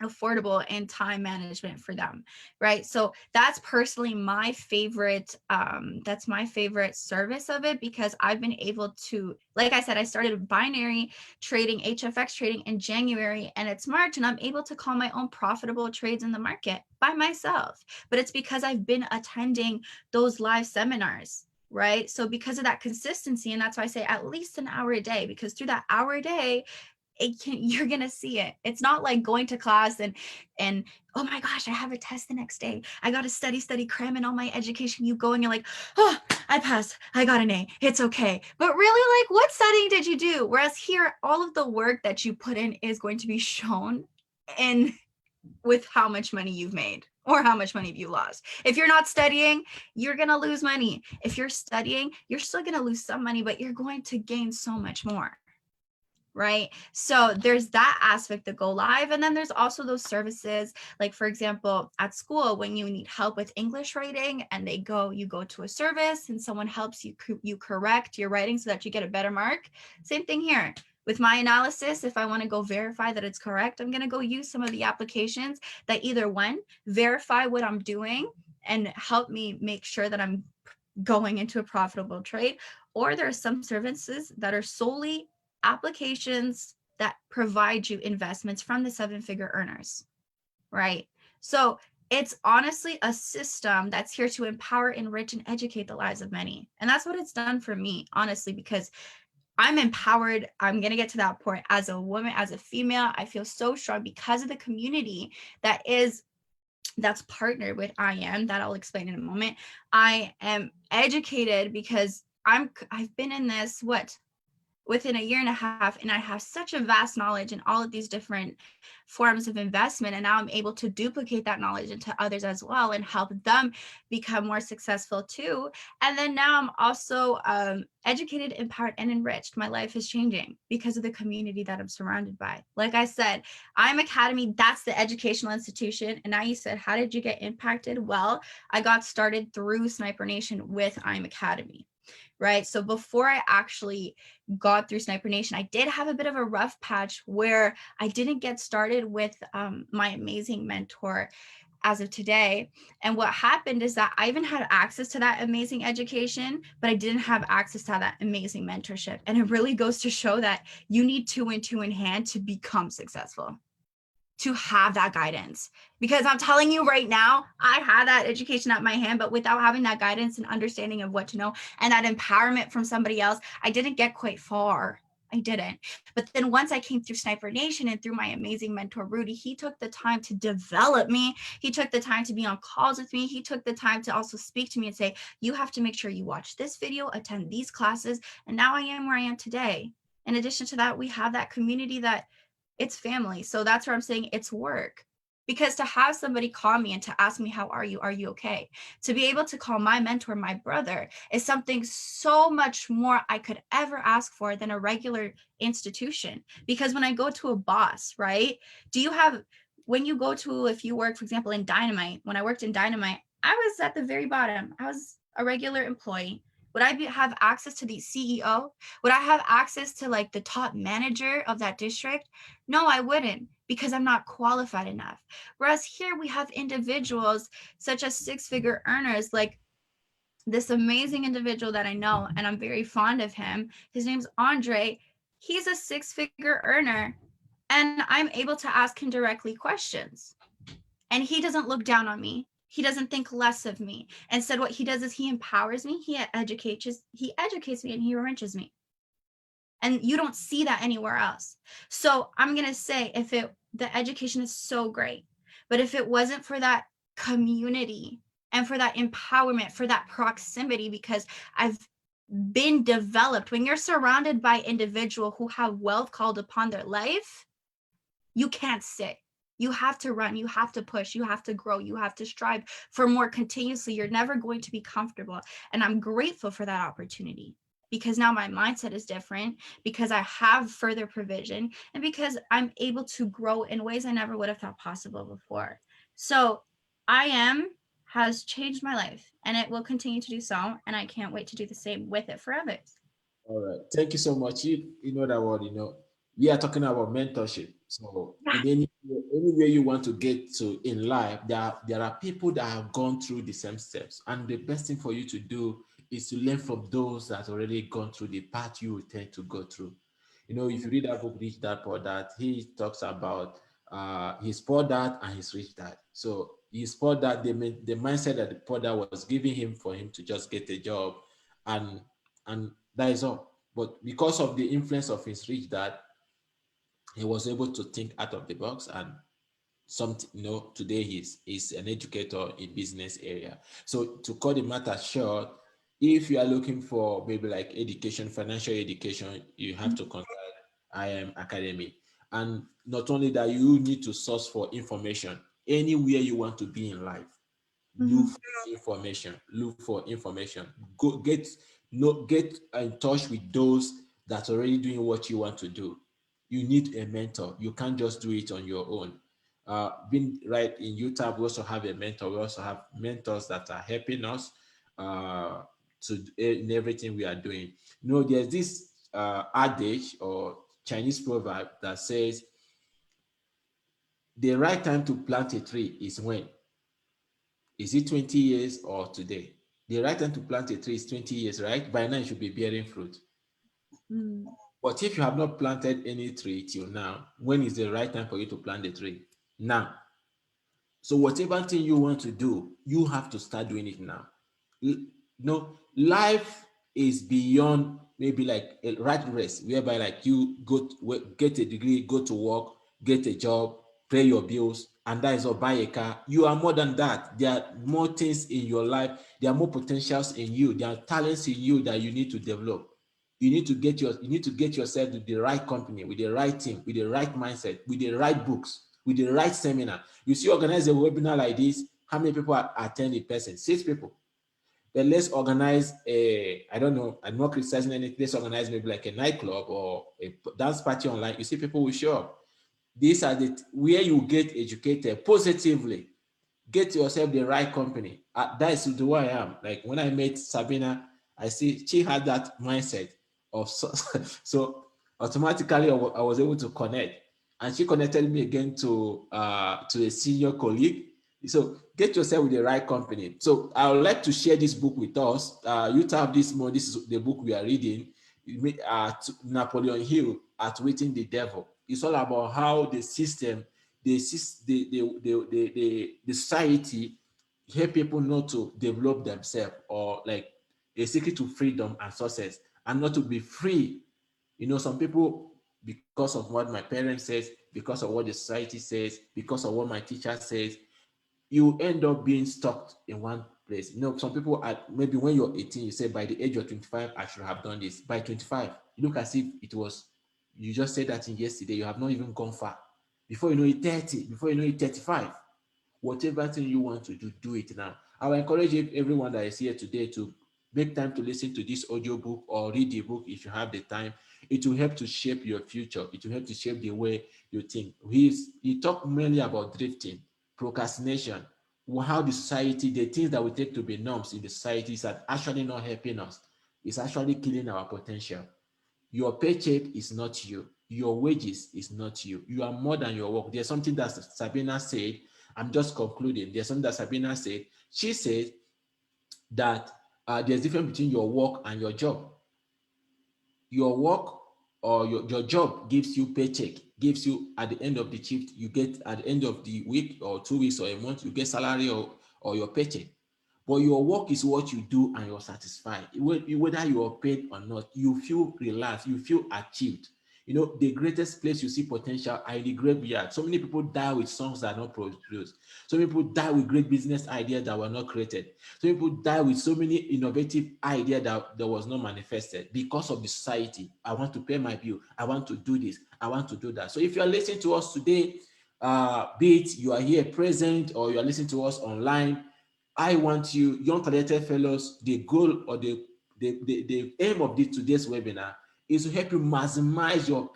affordable and time management for them, right? So that's personally my favorite, that's my favorite service of it, because I've been able to, like I said, I started binary trading, HFX trading in January, and it's March, and I'm able to call my own profitable trades in the market by myself. But it's because I've been attending those live seminars, right? So because of that consistency, and that's why I say at least an hour a day, because through that hour a day, you're gonna see it. It's not like going to class and oh my gosh, I have a test the next day, I gotta study, cram in all my education. You go and you're like, oh, I passed, I got an A, it's okay. But really, like, what studying did you do? Whereas here, all of the work that you put in is going to be shown in with how much money you've made or how much money you lost. If you're not studying, you're gonna lose money. If you're studying, you're still gonna lose some money, but you're going to gain so much more. Right? So there's that aspect that Go Live. And then there's also those services, like for example, at school, when you need help with English writing and you go to a service and someone helps you correct your writing so that you get a better mark. Same thing here. With my analysis, if I want to go verify that it's correct, I'm going to go use some of the applications that either one, verify what I'm doing and help me make sure that I'm going into a profitable trade, or there are some services that are solely applications that provide you investments from the 7-figure earners, right? So it's honestly a system that's here to empower, enrich, and educate the lives of many. And that's what it's done for me, honestly, because I'm empowered. I'm going to get to that point as a woman, as a female. I feel so strong because of the community that's partnered with IM, that I'll explain in a moment. I am educated because I've been in this, within a year and a half, and I have such a vast knowledge in all of these different forms of investment, and now I'm able to duplicate that knowledge into others as well and help them become more successful too. And then now I'm also educated, empowered, and enriched. My life is changing because of the community that I'm surrounded by. Like I said, IM Academy, that's the educational institution. And now you said, how did you get impacted? Well, I got started through Sniper Nation with IM Academy. Right. So before I actually got through Sniper Nation, I did have a bit of a rough patch where I didn't get started with my amazing mentor as of today. And what happened is that I even had access to that amazing education, but I didn't have access to that amazing mentorship. And it really goes to show that you need 2 and 2 in hand to become successful, to have that guidance. Because I'm telling you right now, I had that education at my hand, but without having that guidance and understanding of what to know and that empowerment from somebody else, I didn't get quite far. I didn't. But then once I came through Sniper Nation and through my amazing mentor, Rudy, he took the time to develop me. He took the time to be on calls with me. He took the time to also speak to me and say, you have to make sure you watch this video, attend these classes. And now I am where I am today. In addition to that, we have that community that it's family. So that's where I'm saying it's work. Because to have somebody call me and to ask me, how are you? Are you okay? To be able to call my mentor, my brother, is something so much more I could ever ask for than a regular institution. Because when I go to a boss, right? Do you have, when you go to, if you work, for example, in Dynamite, when I worked in Dynamite, I was at the very bottom. I was a regular employee. Would I have access to the CEO? Would I have access to like the top manager of that district? No, I wouldn't, because I'm not qualified enough. Whereas here we have individuals such as six-figure earners, like this amazing individual that I know, and I'm very fond of him. His name's Andre. He's a six-figure earner, and I'm able to ask him directly questions. And he doesn't look down on me. He doesn't think less of me. Instead, what he does is he empowers me, he educates me, and he enriches me. And you don't see that anywhere else. So I'm going to say, the education is so great, but if it wasn't for that community and for that empowerment, for that proximity, because I've been developed, when you're surrounded by individuals who have wealth called upon their life, you can't sit. You have to run, you have to push, you have to grow, you have to strive for more continuously. You're never going to be comfortable. And I'm grateful for that opportunity, because now my mindset is different, because I have further provision, and because I'm able to grow in ways I never would have thought possible before. So has changed my life, and it will continue to do so. And I can't wait to do the same with it for others. All right. Thank you so much. You know that word, we are talking about mentorship. So in any way you want to get to in life, there are people that have gone through the same steps. And the best thing for you to do is to learn from those that already gone through the path you tend to go through. If you read that book, Rich Dad Poor Dad, he talks about his poor dad and his rich dad. So his poor dad, the mindset that the poor dad was giving him for him to just get a job, and that is all. But because of the influence of his rich dad, he was able to think out of the box, and something, today he's an educator in business area. So to cut the matter short, if you are looking for maybe like education, financial education, you have to contact IM Academy. And not only that, you need to source for information anywhere you want to be in life. Look for information. Go get in touch with those that are already doing what you want to do. You need a mentor. You can't just do it on your own. Being right in UTAF, we also have a mentor. We also have mentors that are helping us in everything we are doing. There's this adage or Chinese proverb that says the right time to plant a tree is when? Is it 20 years or today? The right time to plant a tree is 20 years, right? By now it should be bearing fruit. But if you have not planted any tree till now, when is the right time for you to plant the tree? Now. So whatever thing you want to do, you have to start doing it now. Life is beyond maybe like a rat race, whereby like you get a degree, go to work, get a job, pay your bills, and that is all, buy a car. You are more than that. There are more things in your life. There are more potentials in you. There are talents in you that you need to develop. You need to get yourself to the right company, with the right team, with the right mindset, with the right books, with the right seminar. You see, organize a webinar like this, how many people attend in person? 6 people. Then let's organize I don't know, I'm not criticizing anything. Let's organize maybe like a nightclub or a dance party online. You see, people will show up. These are where you get educated positively. Get yourself the right company. That is who I am. Like when I met Sabina, I see she had that mindset of so automatically I was able to connect, and she connected me again to a senior colleague. So get yourself with the right company. So I would like to share this book with us. UTAF this month. This is the book we are reading. Napoleon Hill, Outwitting the Devil. It's all about how the system, the society help people not to develop themselves, or like a secret to freedom and success, and not to be free You know, some people, because of what my parents says, because of what the society says, because of what my teacher says, you end up being stuck in one place. You know, some people are, maybe when you're 18, you say by the age of 25, I should have done this. By 25, you look as if it was, you just said that in yesterday, you have not even gone far. Before you know it, 30, before you know it, 35. Whatever thing you want to do, do it now. I will encourage everyone that is here today to make time to listen to this audio book or read the book if you have the time. It will help to shape your future. It will help to shape the way you think. He talked mainly about drifting, procrastination, how the society, the things that we take to be norms in the society is actually not helping us. It's actually killing our potential. Your paycheck is not you. Your wages is not you. You are more than your work. There's something that Sabina said. I'm just concluding. There's something that Sabina said. She said that there's difference between your work and your job. Your work or your job gives you paycheck, gives you at the end of the shift, you get at the end of the week or 2 weeks or a month, you get salary or your paycheck. But your work is what you do and you're satisfied. Whether you are paid or not, you feel relaxed, you feel achieved. You know, the greatest place you see potential are in the graveyard. So many people die with songs that are not produced. So many people die with great business ideas that were not created. So people die with so many innovative ideas that was not manifested because of the society. I want to pay my bill. I want to do this. I want to do that. So if you are listening to us today, be it you are here present or you are listening to us online, I want you, young talented fellows, the goal or the aim of today's webinar is to help you maximize your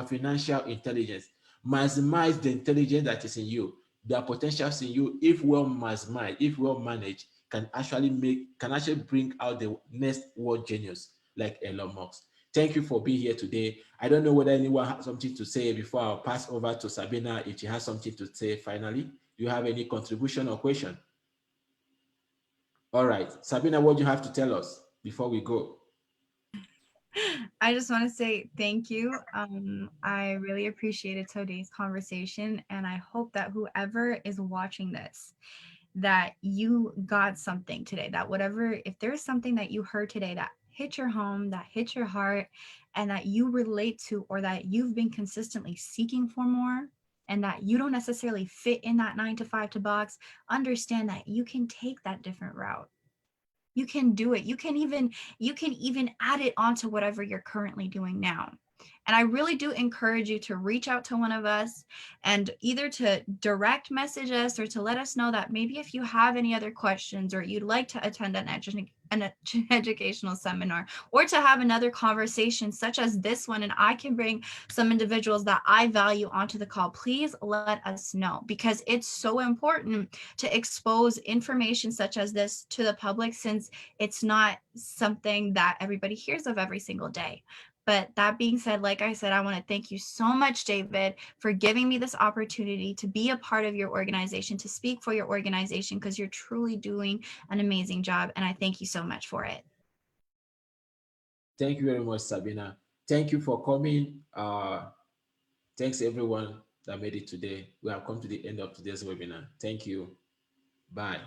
financial intelligence, maximize the intelligence that is in you, the potentials in you, if well maximized, if well managed, can actually bring out the next world genius like Elon Musk. Thank you for being here today. I don't know whether anyone has something to say before I'll pass over to Sabina if she has something to say finally. Do you have any contribution or question? All right, Sabina, what do you have to tell us before we go? I just want to say thank you. I really appreciated today's conversation, and I hope that whoever is watching this, that you got something today, that whatever, if there's something that you heard today that hit your home, that hit your heart, and that you relate to, or that you've been consistently seeking for more, and that you don't necessarily fit in that 9 to 5 to box, understand that you can take that different route. You can do it. You can even add it onto whatever you're currently doing now. And I really do encourage you to reach out to one of us and either to direct message us or to let us know that maybe if you have any other questions or you'd like to attend an educational seminar or to have another conversation such as this one, and I can bring some individuals that I value onto the call, please let us know, because it's so important to expose information such as this to the public, since it's not something that everybody hears of every single day. But that being said, like I said, I want to thank you so much, David, for giving me this opportunity to be a part of your organization, to speak for your organization, because you're truly doing an amazing job. And I thank you so much for it. Thank you very much, Sabina. Thank you for coming. Thanks everyone that made it today. We have come to the end of today's webinar. Thank you. Bye.